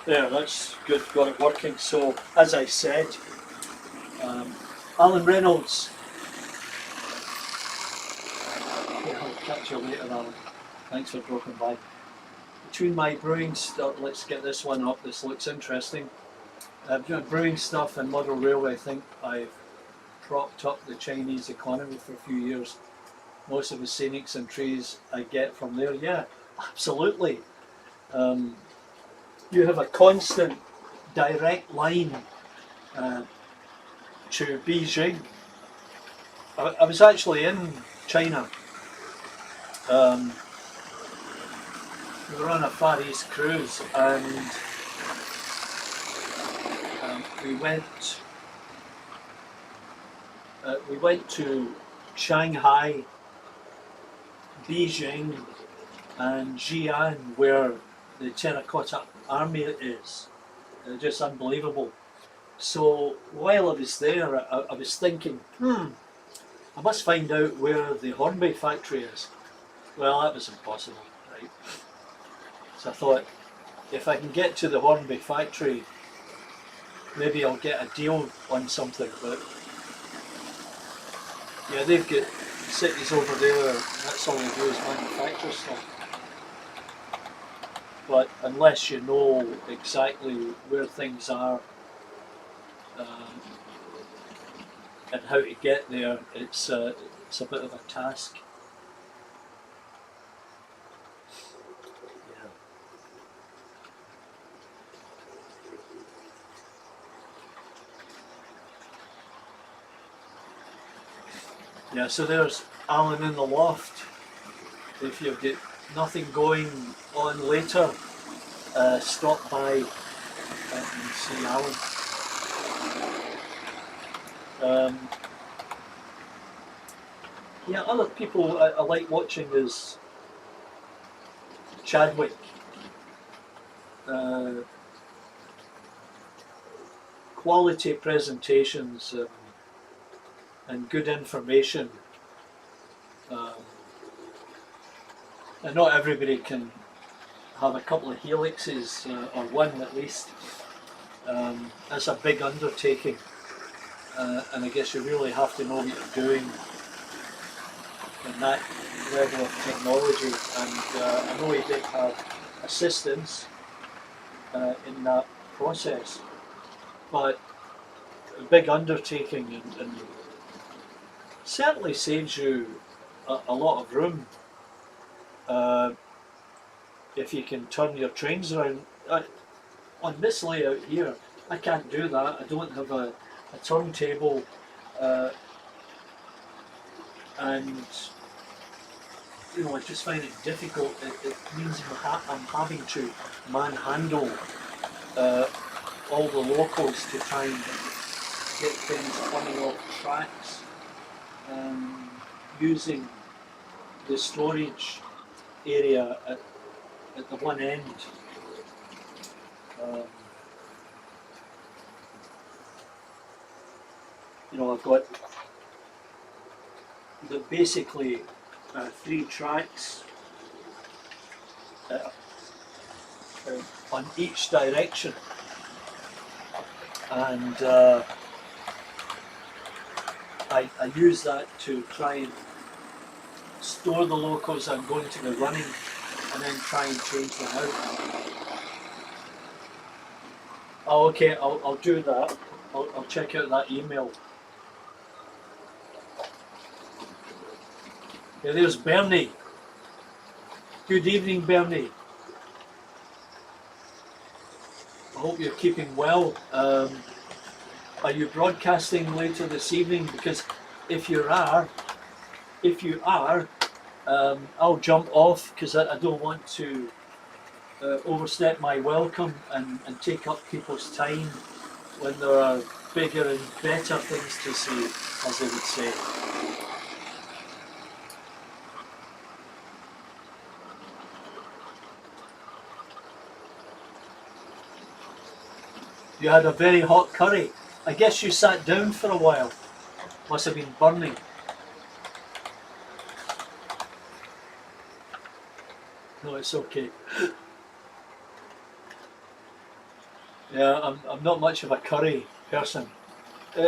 Speaker 1: There, that's good, got it working. So, as I said, Alan Reynolds. Yeah, I'll catch you later, Alan. Thanks for dropping by. Between my brewing stuff, let's get this one up, this looks interesting. Brewing stuff and model railway, I think I've propped up the Chinese economy for a few years. Most of the scenics and trees I get from there, yeah, absolutely. You have a constant direct line to Beijing, I was actually in China. We were on a Far East cruise, and we went to Shanghai, Beijing, and Xi'an, where the Terracotta Army is. Just unbelievable. So while I was there, I was thinking, I must find out where the Hornby factory is. Well, that was impossible, right? So I thought, if I can get to the Hornby factory, maybe I'll get a deal on something. But yeah, they've got cities over there, and that's all they do is manufacture stuff. But unless you know exactly where things are and how to get there, it's a bit of a task. Yeah, so there's Alan in the loft. If you've got nothing going on later, stop by and see Alan. Yeah, other people I like watching is Chadwick. Quality presentations and good information. And not everybody can have a couple of helixes, or one at least. That's a big undertaking, and I guess you really have to know what you're doing in that level of technology. And I know he did have assistance in that process, but a big undertaking, and certainly saves you a lot of room if you can turn your trains around. On this layout here, I can't do that. I don't have a turntable, and I just find it difficult. It means I'm having to manhandle all the locals to try and get things coming off tracks, using the storage area at the one end. I've got basically 3 tracks on each direction, and I use that to try and store the locals I'm going to be running, and then try and change them out. Oh, okay, I'll do that. I'll check out that email. Yeah, there's Bernie. Good evening, Bernie. I hope you're keeping well. Are you broadcasting later this evening? Because if you are, I'll jump off, because I don't want to overstep my welcome and take up people's time when there are bigger and better things to see, as they would say. You had a very hot curry. I guess you sat down for a while. Must have been burning. No, it's okay. Yeah, I'm not much of a curry person.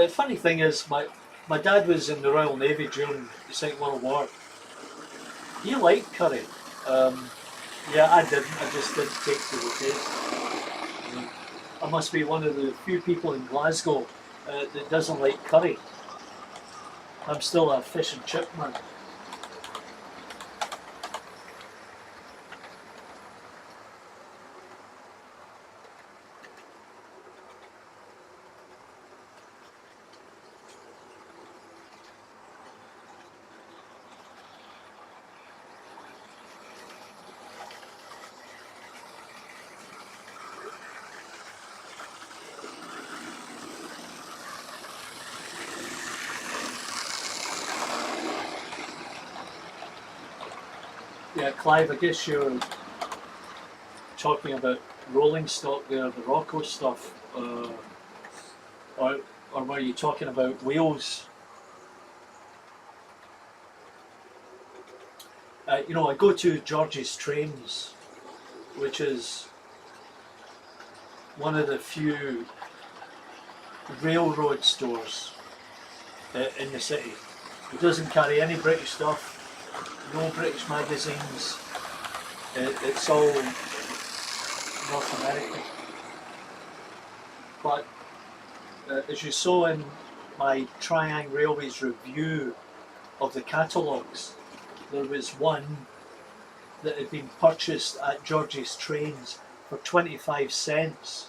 Speaker 1: Funny thing is, my dad was in the Royal Navy during the Second World War. He liked curry. Yeah, I didn't. I just didn't take to the taste. I must be one of the few people in Glasgow that doesn't like curry. I'm still a fish and chip man. Yeah, Clive, I guess you're talking about rolling stock there, the Rocco stuff, or were you talking about wheels? You know, I go to George's Trains, which is one of the few railroad stores in the city. It doesn't carry any British stuff, no British magazines. It's all North American. But as you saw in my Triang Railways review of the catalogues, there was one that had been purchased at George's Trains for 25 cents.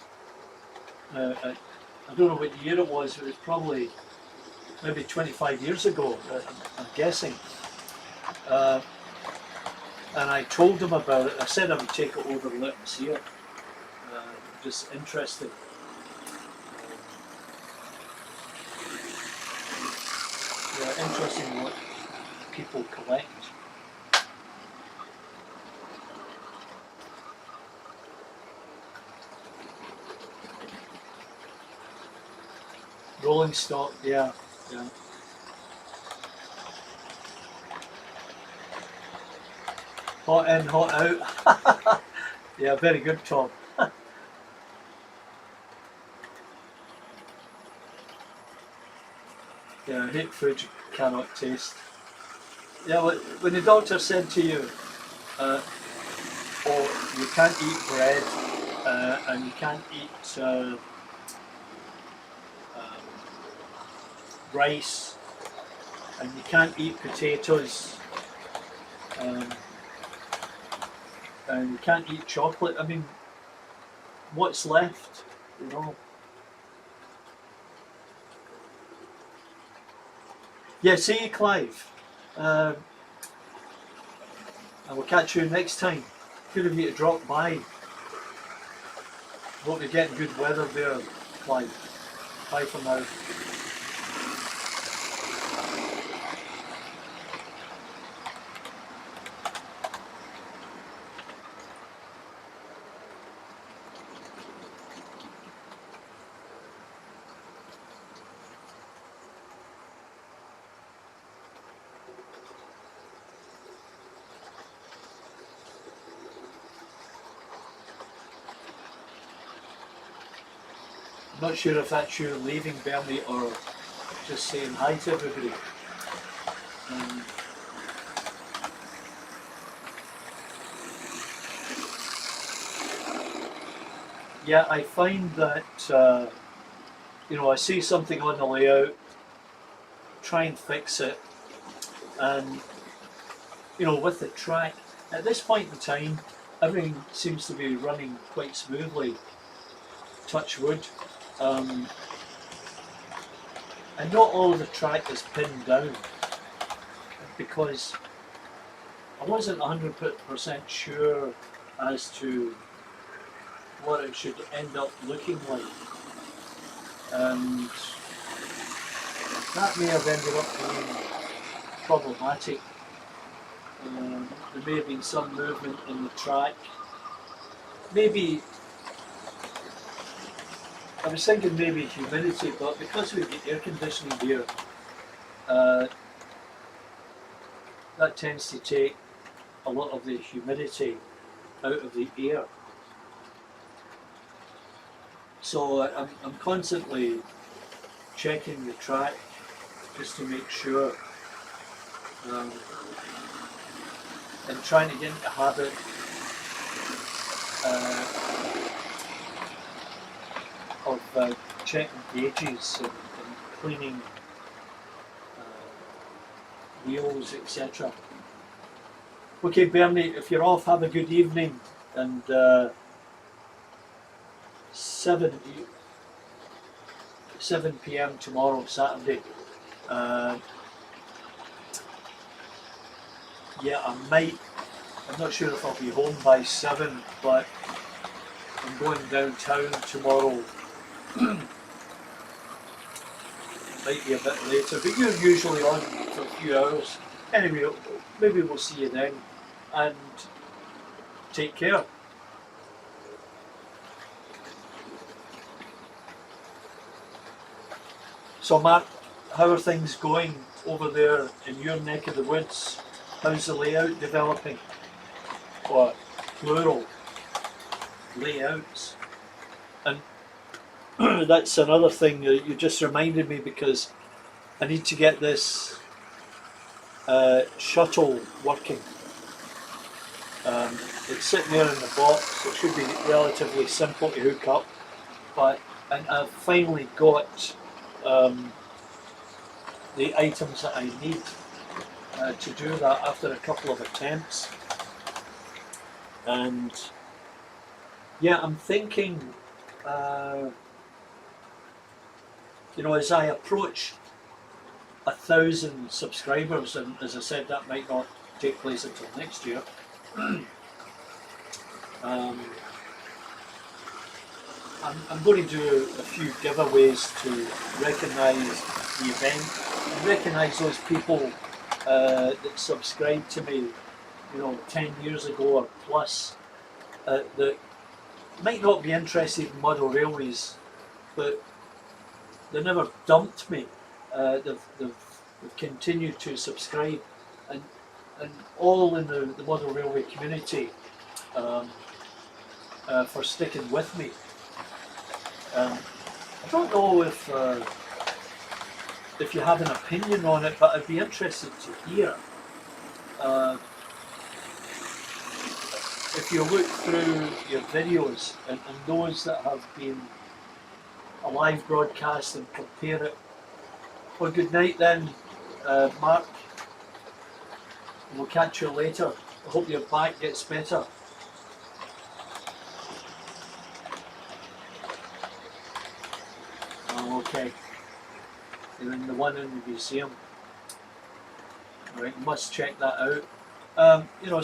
Speaker 1: I don't know what year it was, it was probably maybe 25 years ago, I'm guessing. And I told them about it. I said I would take it over and let them see it. Just interested. Yeah, interesting what people collect. Rolling stock, yeah. Hot in, hot out. Yeah, very good, Tom. Yeah, I hate food you cannot taste. Yeah, when the doctor said to you, oh, you can't eat bread and you can't eat rice and you can't eat potatoes and you can't eat chocolate, I mean, what's left, you know? Yeah, see you, Clive. I will catch you next time. Good of you to drop by. Hope you're getting good weather there, Clive. Bye for now. Not sure if that's you leaving, Bernie, or just saying hi to everybody. Yeah, I find that, you know, I see something on the layout, try and fix it, and, you know, with the track, at this point in time, everything seems to be running quite smoothly, touch wood. And not all of the track is pinned down because I wasn't 100% sure as to what it should end up looking like, and that may have ended up being problematic. There may have been some movement in the track. Maybe I was thinking maybe humidity, but because we've got air conditioning here, that tends to take a lot of the humidity out of the air. So I'm constantly checking the track just to make sure, and trying to get into the habit of checking gauges and cleaning wheels, etc. Okay, Bernie, if you're off, have a good evening, and 7 p.m. tomorrow, Saturday. Yeah, I'm not sure if I'll be home by 7, but I'm going downtown tomorrow. Might be a bit later, but you're usually on for a few hours. Anyway, maybe we'll see you then. and take care. So Mark, how are things going over there in your neck of the woods? How's the layout developing? Or plural layouts? And that's another thing that you just reminded me, because I need to get this shuttle working. It's sitting there in the box. It should be relatively simple to hook up, but I've finally got the items that I need to do that after a couple of attempts. And yeah, I'm thinking, as I approach 1,000 subscribers, and as I said, that might not take place until next year. I'm going to do a few giveaways to recognise the event and recognise those people that subscribed to me, 10 years ago or plus, that might not be interested in model railways, but they never dumped me. They've continued to subscribe, and all in the model railway community for sticking with me. I don't know if you have an opinion on it, but I'd be interested to hear. If you look through your videos and those that have been a live broadcast and compare it. Well, good night then, Mark. We'll catch you later. I hope your back gets better. Oh, okay. You're in the one in the museum. Right, must check that out.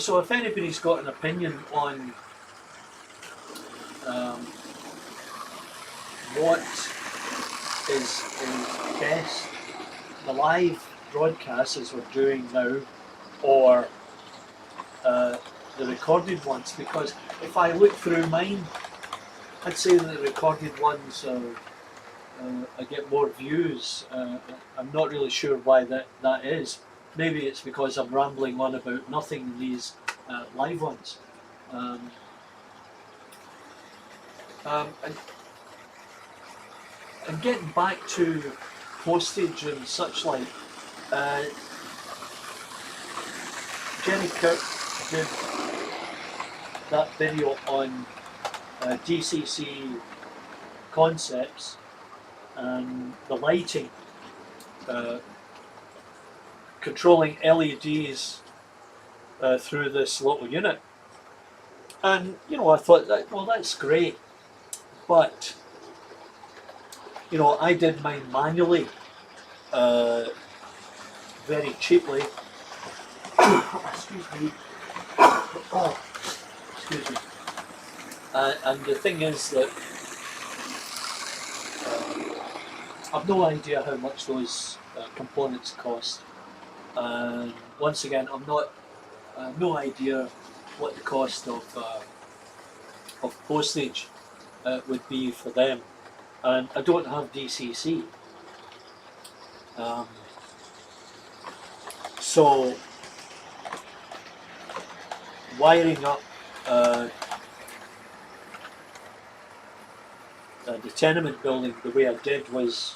Speaker 1: So if anybody's got an opinion on what is best, the live broadcasts as we're doing now, or the recorded ones, because if I look through mine, I'd say that the recorded ones I get more views. I'm not really sure why that is. Maybe it's because I'm rambling on about nothing in these live ones. And getting back to postage and such like, Jenny Kirk did that video on DCC concepts and the lighting, controlling LEDs through this little unit. And I thought that, well, that's great, but I did mine manually, very cheaply. Excuse me. Oh, excuse me. And the thing is that I've no idea how much those components cost. And once again, no idea what the cost of postage would be for them. And I don't have DCC. So wiring up the tenement building the way I did was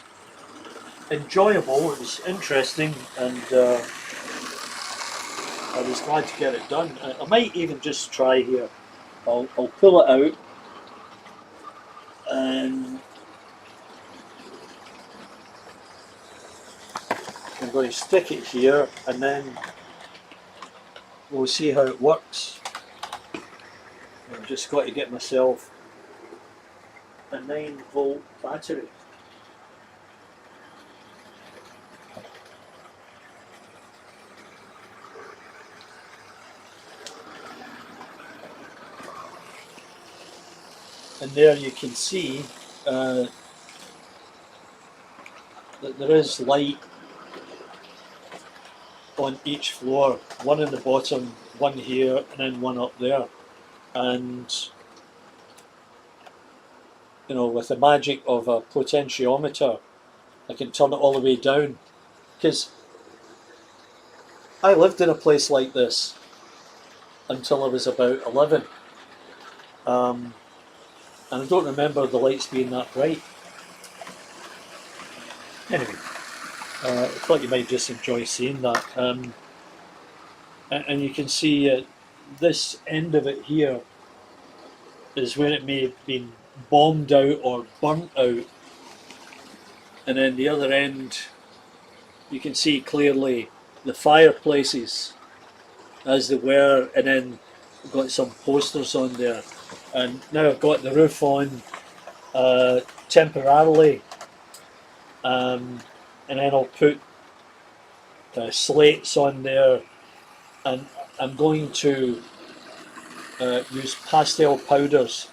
Speaker 1: enjoyable, it was interesting, and I was glad to get it done. I might even just try here. I'll pull it out and I'm going to stick it here, and then we'll see how it works. I've just got to get myself a 9-volt battery. And there you can see that there is light on each floor, one in the bottom, one here, and then one up there. And you know, with the magic of a potentiometer, I can turn it all the way down. Because I lived in a place like this until I was about 11. And I don't remember the lights being that bright. Anyway, I thought you might just enjoy seeing that. And you can see this end of it here is where it may have been bombed out or burnt out. And then the other end, you can see clearly the fireplaces as they were, and then I've got some posters on there. And now I've got the roof on temporarily, and then I'll put slates on there, and I'm going to use pastel powders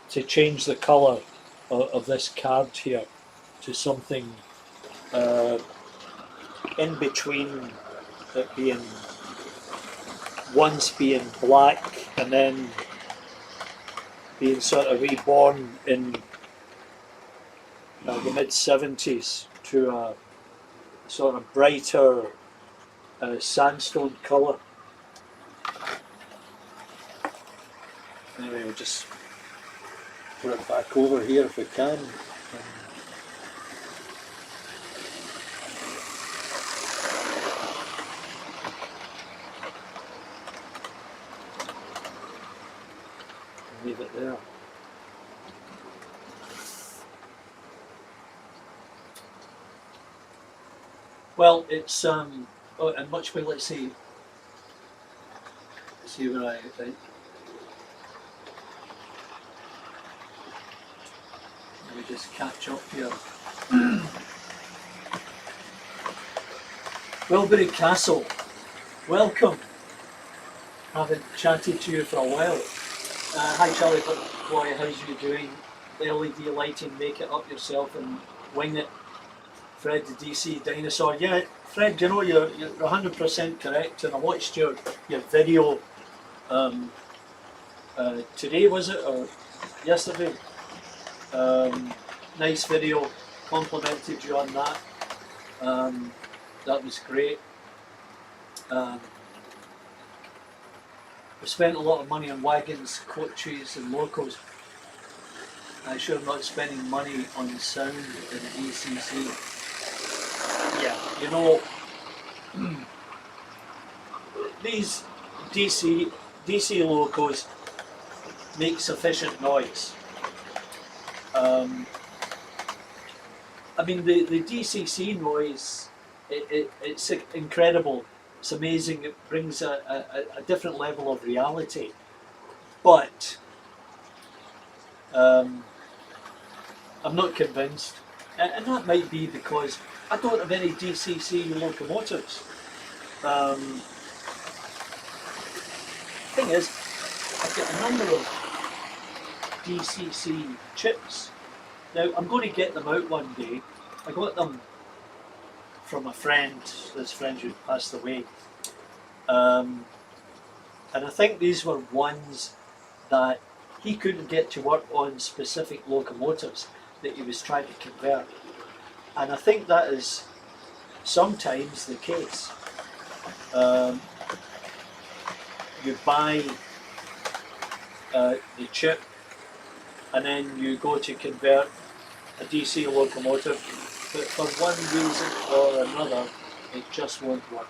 Speaker 1: to change the colour of this card here to something in between it being once being black and then being sort of reborn in the mid-70s to a sort of brighter sandstone colour. Anyway, we'll just put it back over here if we can. Leave it there. Well, it's oh, and much way. Let's see where I let me just catch up here. Wilbury Castle, welcome. Haven't chatted to you for a while. Hi Charlie, boy, how's you doing? The LED lighting, make it up yourself and wing it. Fred the DC dinosaur. Yeah, Fred, you know you're 100% correct, and I watched your video today, was it, or yesterday? Nice video, complimented you on that. That was great. We spent a lot of money on wagons, coaches and locals. I'm sure I'm not spending money on the sound in the DCC. Yeah, you know, these DC locos make sufficient noise. I mean, the DCC noise, it's incredible. It's amazing. It brings a different level of reality. But I'm not convinced. And that might be because I don't have any DCC locomotives. Thing is, I've got a number of DCC chips. Now, I'm going to get them out one day. I got them from a friend, this friend who passed away. And I think these were ones that he couldn't get to work on specific locomotives that he was trying to convert. And I think that is sometimes the case. You buy the chip and then you go to convert a DC locomotive, but for one reason or another it just won't work.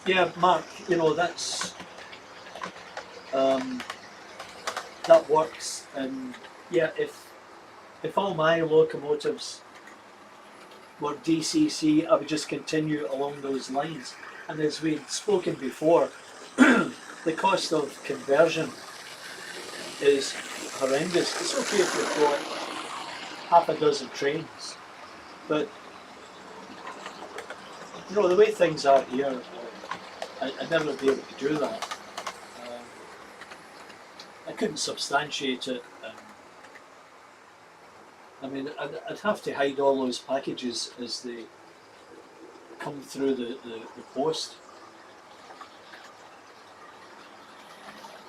Speaker 1: Yeah, Mark, you know, that's that works, and yeah, if all my locomotives were DCC, I would just continue along those lines. And as we'd spoken before, the cost of conversion is horrendous. It's okay if you've got half a dozen trains, but you know, the way things are here, I'd never be able to do that. I couldn't substantiate it. I mean, I'd have to hide all those packages as they come through the post.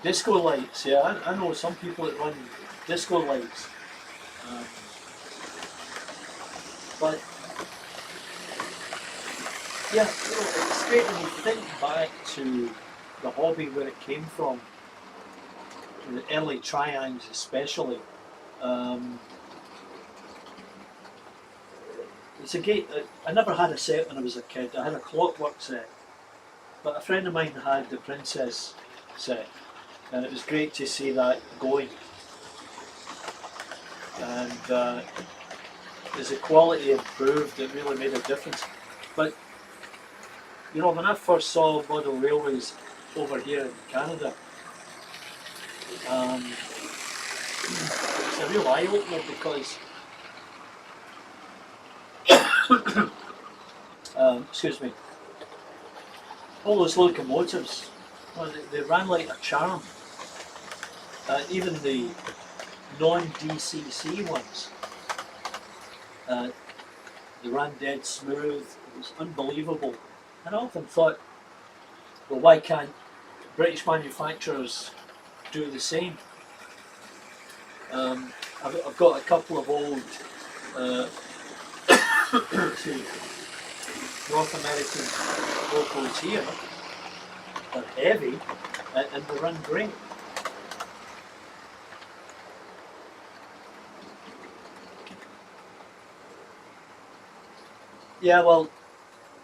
Speaker 1: Disco lights, yeah, I know some people that run disco lights. But yeah, it's great when you think back to the hobby where it came from, the early triangles especially. It's a great. I never had a set when I was a kid. I had a clockwork set, but a friend of mine had the princess set, and it was great to see that going. And as the quality improved, it really made a difference. But you know, when I first saw model railways over here in Canada, it's a real eye opener because excuse me, all those locomotives, well, they ran like a charm. Even the non-DCC ones, they ran dead smooth. It was unbelievable. And I often thought, well, why can't British manufacturers do the same? I've got a couple of old North American locals here. They're heavy and they run great. Yeah, well,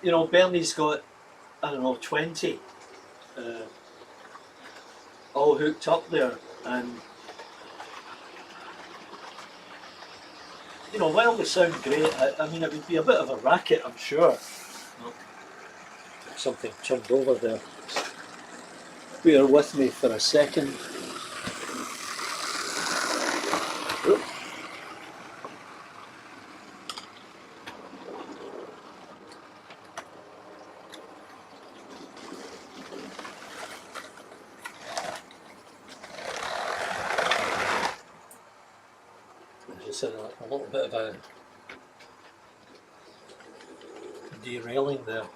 Speaker 1: you know, Bernie's got, I don't know, 20 all hooked up there, and you know, while they sound great, I mean, it would be a bit of a racket, I'm sure. Oh, something turned over there. Bear with me for a second. Oop. Just a little bit of a derailing there.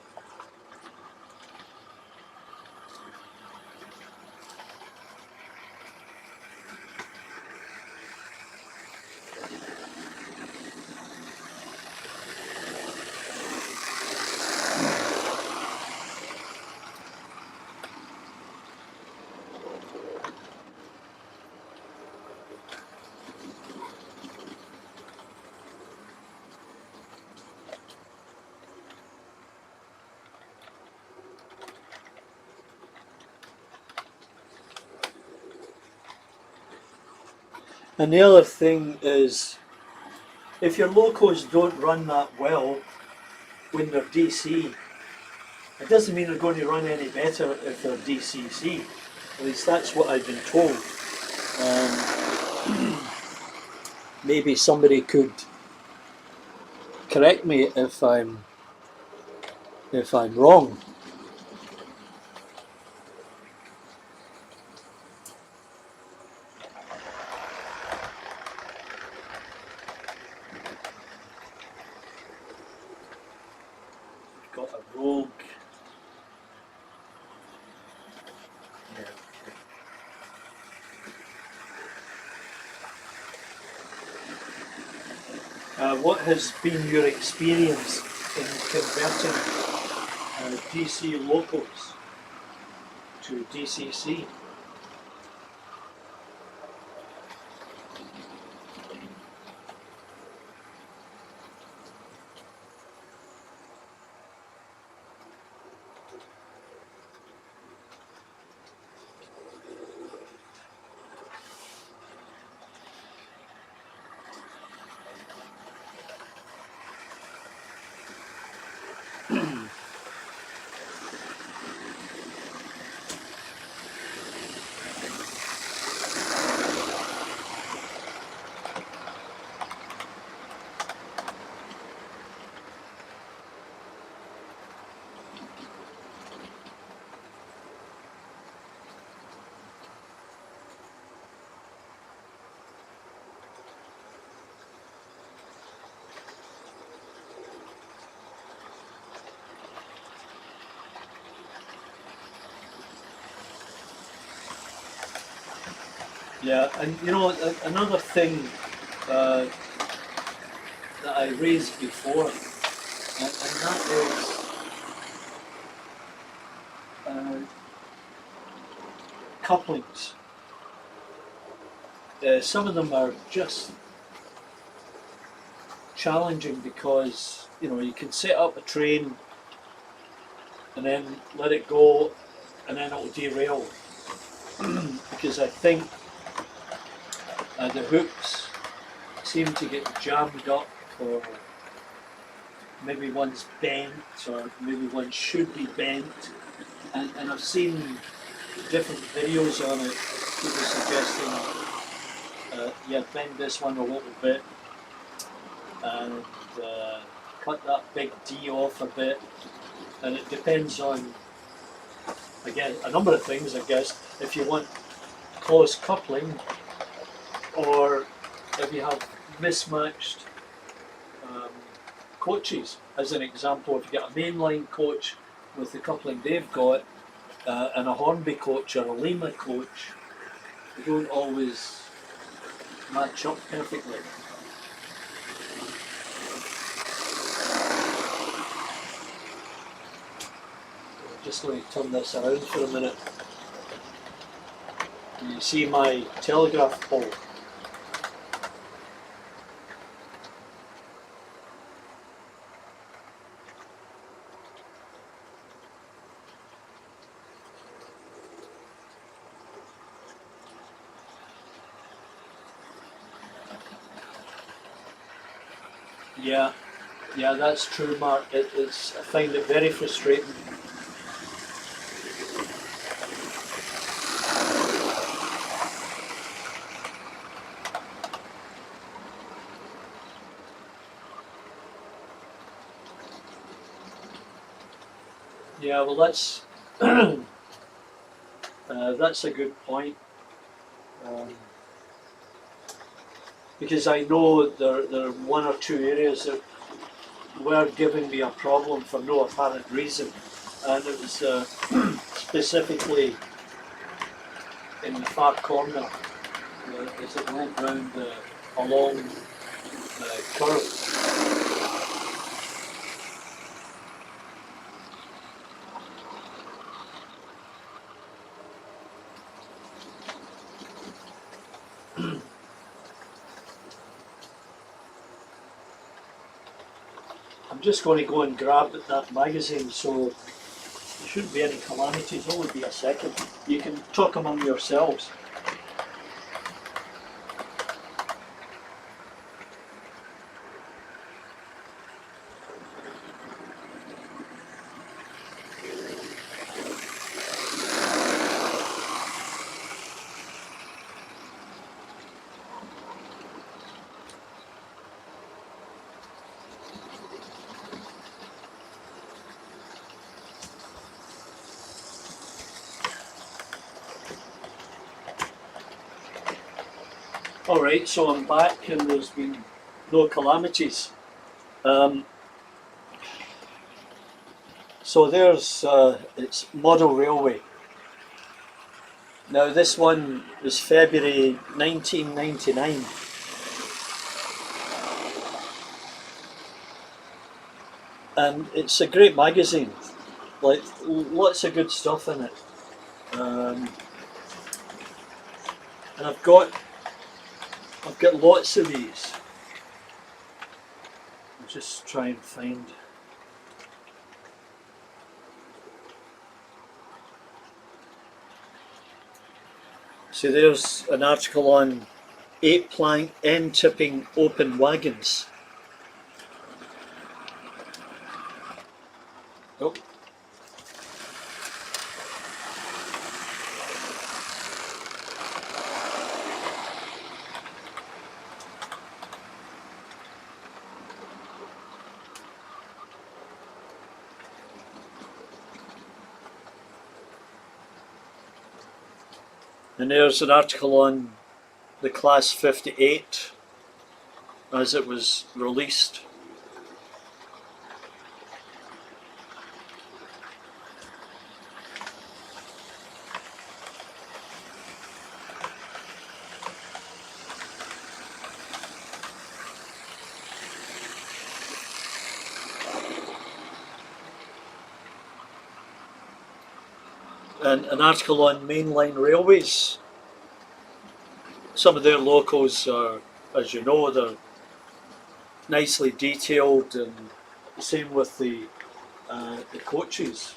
Speaker 1: And the other thing is, if your locos don't run that well when they're DC, it doesn't mean they're going to run any better if they're DCC. At least that's what I've been told. Maybe somebody could correct me if I'm wrong. Got a rogue. What has been your experience in converting DC locals to DCC? Yeah, and you know, another thing uh, that I raised before, and that is couplings. Some of them are just challenging because you know you can set up a train and then let it go, and then it'll derail because I think the hooks seem to get jammed up, or maybe one's bent, or maybe one should be bent. And I've seen different videos on it, people suggesting, yeah, bend this one a little bit and cut that big D off a bit. And it depends on, again, a number of things, I guess. If you want close coupling, or if you have mismatched um, coaches. As an example, if you get a mainline coach with the coupling they've got, and a Hornby coach or a Lima coach, they don't always match up perfectly. I'm just going to turn this around for a minute. You see my telegraph pole. Yeah, that's true, Mark. I find it very frustrating. Yeah, well, that's a good point. Um, because I know there are one or two areas that were giving me a problem for no apparent reason, and it was specifically in the far corner as it went round a long curve. I'm just going to go and grab that magazine, so there shouldn't be any calamities. Only be a second. You can talk among yourselves. Alright, so I'm back and there's been no calamities. So there's it's Model Railway. Now this one was February 1999. And it's a great magazine, like lots of good stuff in it. And I've got lots of these. I'll just try and find. So there's an article on 8-plank end-tipping open wagons. Oh. And there's an article on the Class 58 as it was released. and an article on mainline railways. Some of their locals are, as you know, they're nicely detailed, and the same with the coaches.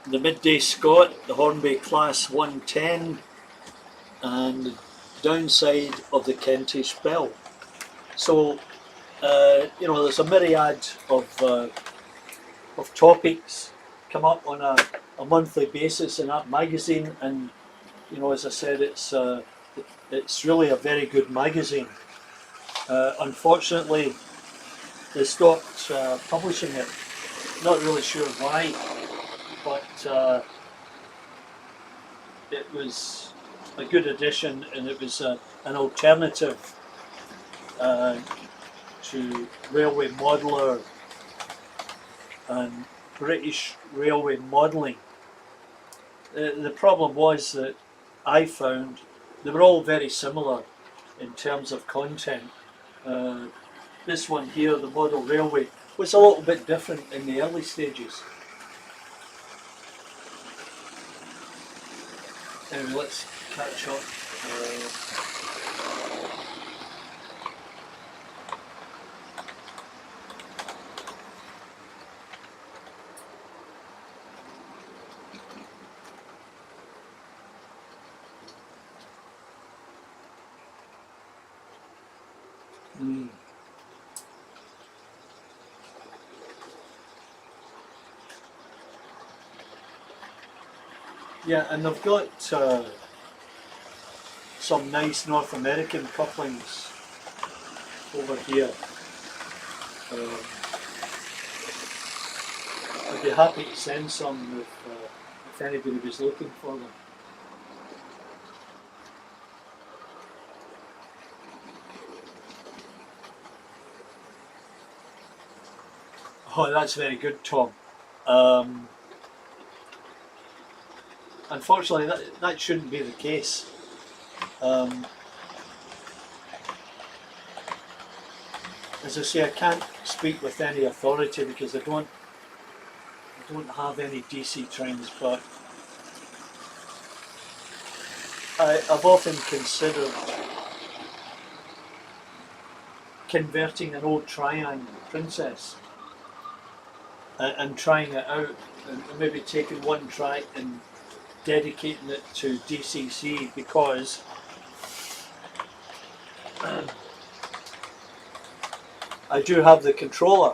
Speaker 1: The Midday Scot, the Hornby Class 110, and the downside of the Kentish Bell. So, you know, there's a myriad of topics come up on a monthly basis in that magazine, and you know, as I said, it's really a very good magazine. Unfortunately, they stopped publishing it. Not really sure why, but it was a good addition, and it was an alternative to Railway Modeller and British Railway Modelling. The problem was that I found they were all very similar in terms of content. This one here, the Model Railway, was a little bit different in the early stages. Anyway, let's catch up. Yeah, and they've got some nice North American couplings over here. I'd be happy to send some if anybody was looking for them. Oh, that's very good, Tom. Unfortunately, that shouldn't be the case. As I say, I can't speak with any authority because I don't have any DC trains, but I've often considered converting an old Triangle Princess and trying it out, and maybe taking one track and dedicating it to DCC, because I do have the controller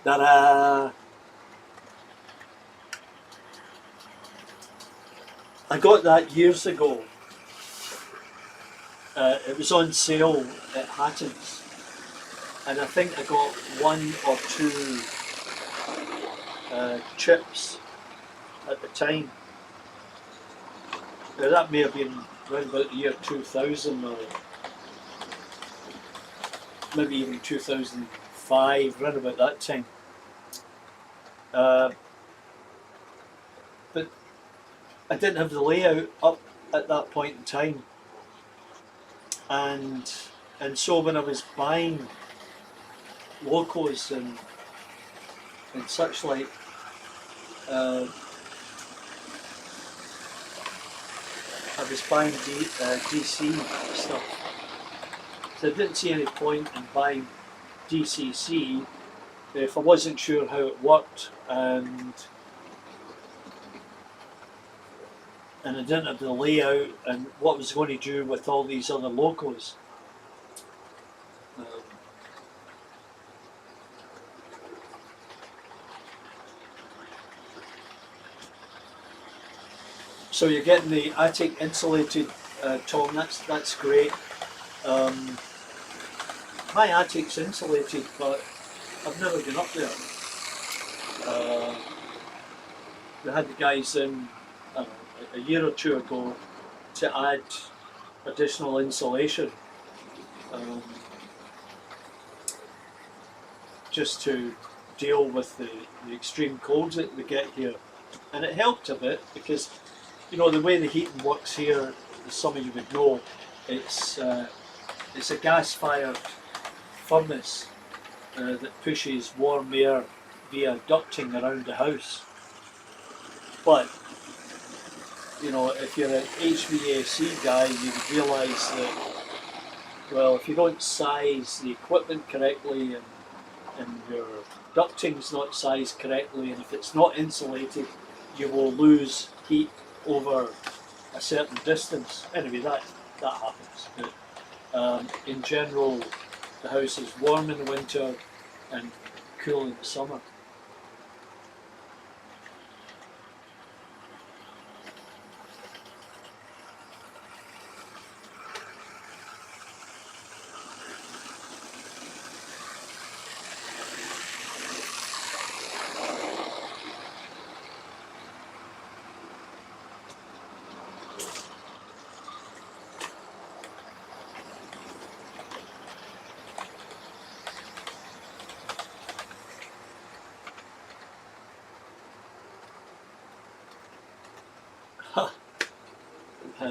Speaker 1: that I got that years ago. It was on sale at Hatton's, and I think I got one or two chips at the time. Now, that may have been around about the year 2000, or maybe even 2005, around about that time. But I didn't have the layout up at that point in time, and so when I was buying locos and such like, I was buying DC stuff, so I didn't see any point in buying DCC if I wasn't sure how it worked, and I didn't have the layout and what I was going to do with all these other locos. So you're getting the attic insulated, Tom. That's great. My attic's insulated, but I've never been up there. We had the guys in a year or two ago to add additional insulation, just to deal with the extreme colds that we get here. And it helped a bit because, you know, the way the heating works here, as some of you would know, it's a gas-fired furnace that pushes warm air via ducting around the house. But, you know, if you're an HVAC guy, you would realise that, well, if you don't size the equipment correctly and your ducting's not sized correctly, and if it's not insulated, you will lose heat over a certain distance. Anyway, that happens. But in general, the house is warm in the winter and cool in the summer.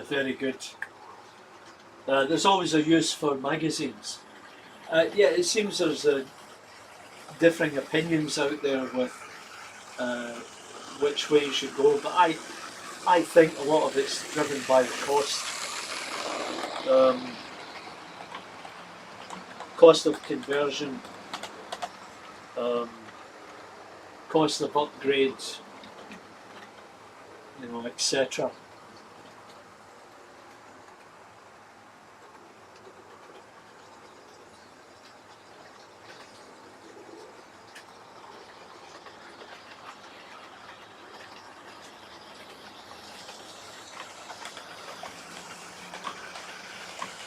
Speaker 1: Very good. There's always a use for magazines. Yeah, it seems there's differing opinions out there with which way you should go, but I think a lot of it's driven by the cost. Cost of conversion, cost of upgrades, you know, etc.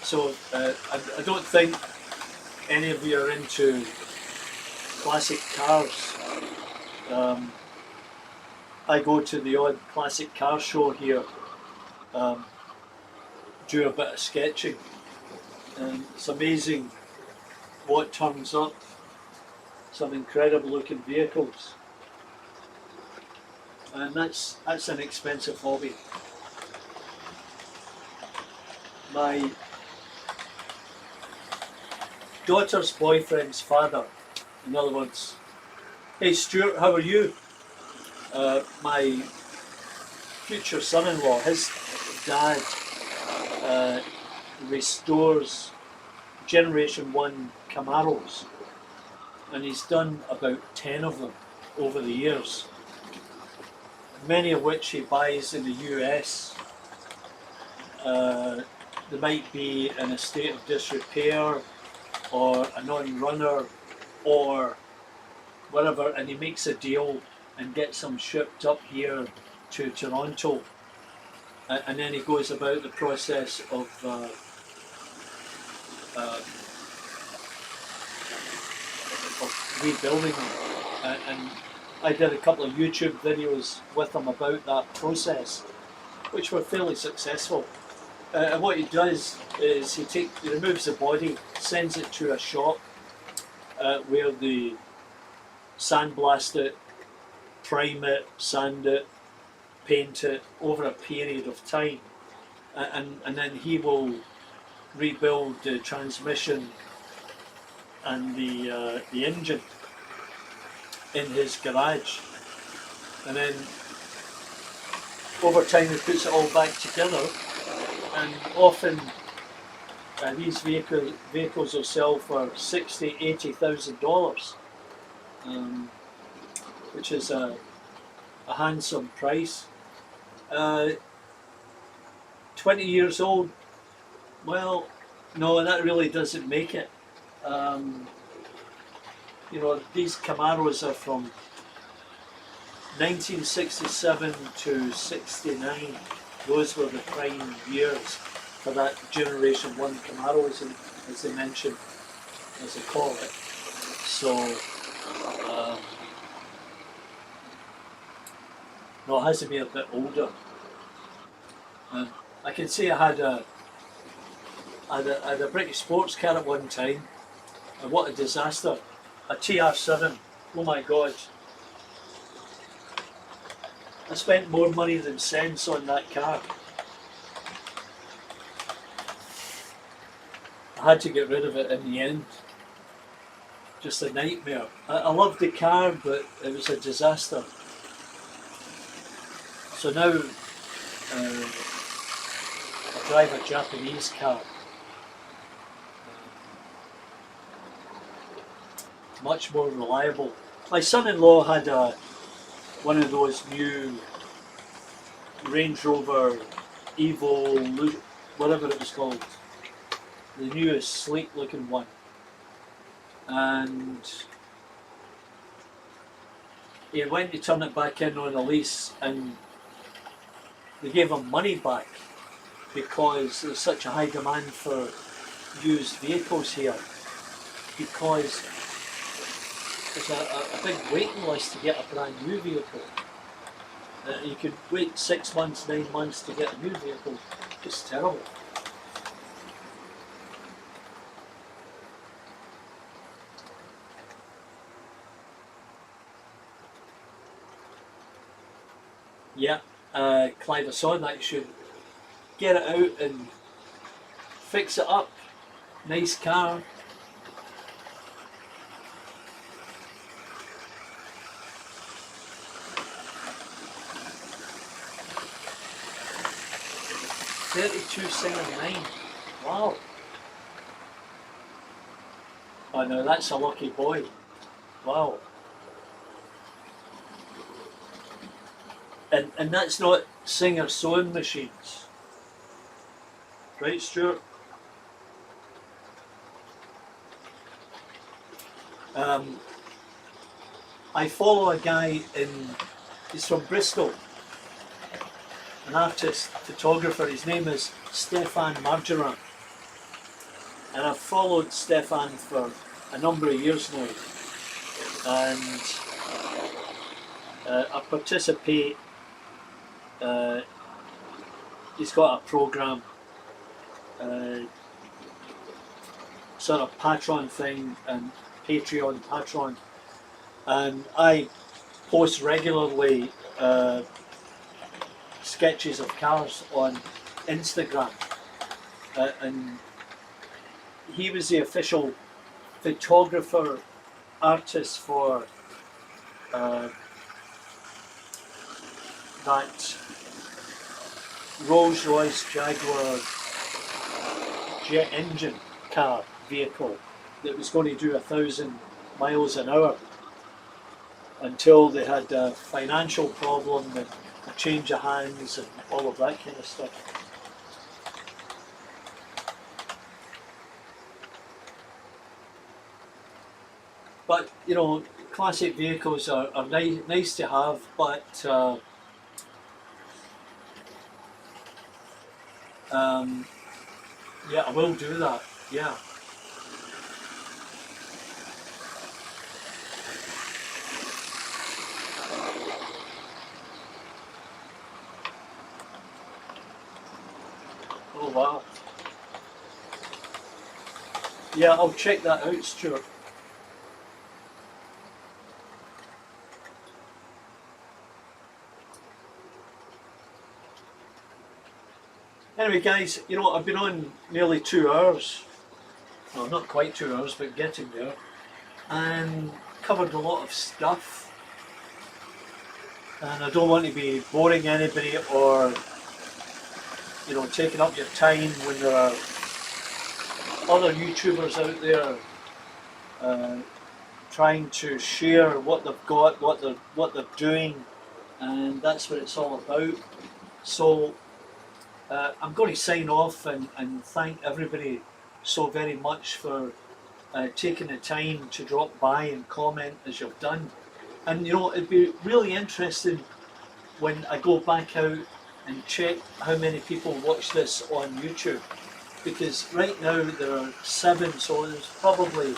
Speaker 1: So I don't think any of you are into classic cars. I go to the odd classic car show here, do a bit of sketching, and it's amazing what turns up. Some incredible looking vehicles, and that's an expensive hobby. My daughter's boyfriend's father, in other words, hey Stuart, how are you? My future son-in-law, his dad restores Generation 1 Camaros, and he's done about 10 of them over the years, many of which he buys in the US. They might be in a state of disrepair or a non-runner or whatever, and he makes a deal and gets them shipped up here to Toronto, and then he goes about the process of rebuilding them. And I did a couple of YouTube videos with him about that process, which were fairly successful. And what he does is he removes the body, sends it to a shop where they sandblast it, prime it, sand it, paint it over a period of time, and then he will rebuild the transmission and the engine in his garage, and then over time he puts it all back together. And often these vehicles will sell for $60,000-$80,000, which is a handsome price. 20 years old, well, no, that really doesn't make it. You know, these Camaros are from 1967 to 69. Those were the prime years for that Generation 1 Camaro, as they mention, as they call it. So, no, it has to be a bit older. I can say I had I had a British sports car at one time, and what a disaster. A TR7, oh my god. I spent more money than sense on that car. I had to get rid of it in the end. Just a nightmare. I loved the car, but it was a disaster. So now I drive a Japanese car. Much more reliable. My son-in-law had one of those new Range Rover Evo, whatever it was called, the newest sleek looking one, and he went to turn it back in on a lease, and they gave him money back because there's such a high demand for used vehicles here, because there's a big waiting list to get a brand new vehicle. You could wait 6 months, 9 months to get a new vehicle. It's terrible. Yeah, Clive, I saw that. You should get it out and fix it up. Nice car. $32.79. Wow. Oh no, that's a lucky boy. Wow. And that's not Singer sewing machines. Right, Stuart? I follow a guy he's from Bristol, an artist, photographer. His name is Stefan Margerin. And I've followed Stefan for a number of years now. And I participate. He's got a program, sort of Patreon thing, and Patreon, and I post regularly sketches of cars on Instagram, and he was the official photographer artist for that Rolls-Royce Jaguar jet engine car vehicle that was going to do 1,000 miles an hour until they had a financial problem and a change of hands and all of that kind of stuff. But you know, classic vehicles are nice to have, but yeah, I will do that. Yeah. Oh wow. Yeah, I'll check that out, Stuart. Anyway, guys, you know, I've been on nearly 2 hours. Well, not quite 2 hours, but getting there. And covered a lot of stuff. And I don't want to be boring anybody or, you know, taking up your time when there are other YouTubers out there trying to share what they've got, what they're doing, and that's what it's all about. So I'm going to sign off and thank everybody so very much for taking the time to drop by and comment as you've done. And you know, it'd be really interesting when I go back out and check how many people watch this on YouTube, because right now there are 7, so there's probably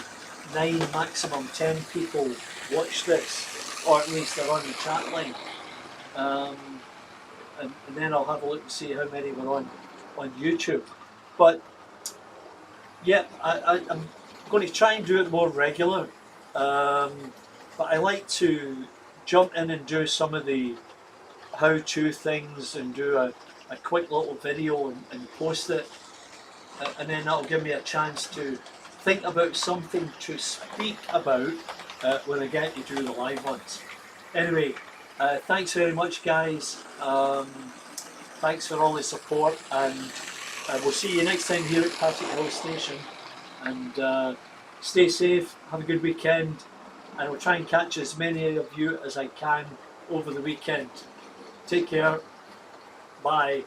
Speaker 1: 9, maximum 10 people watch this, or at least they're on the chat line. And then I'll have a look and see how many were on YouTube. But yeah, I'm going to try and do it more regular, but I like to jump in and do some of the how-to things and do a quick little video and post it, and then that'll give me a chance to think about something to speak about when I get to do the live ones. Anyway, thanks very much, guys. Thanks for all the support, and we'll see you next time here at Partickhill Station. And stay safe, have a good weekend, and I'll try and catch as many of you as I can over the weekend. Take care. Bye.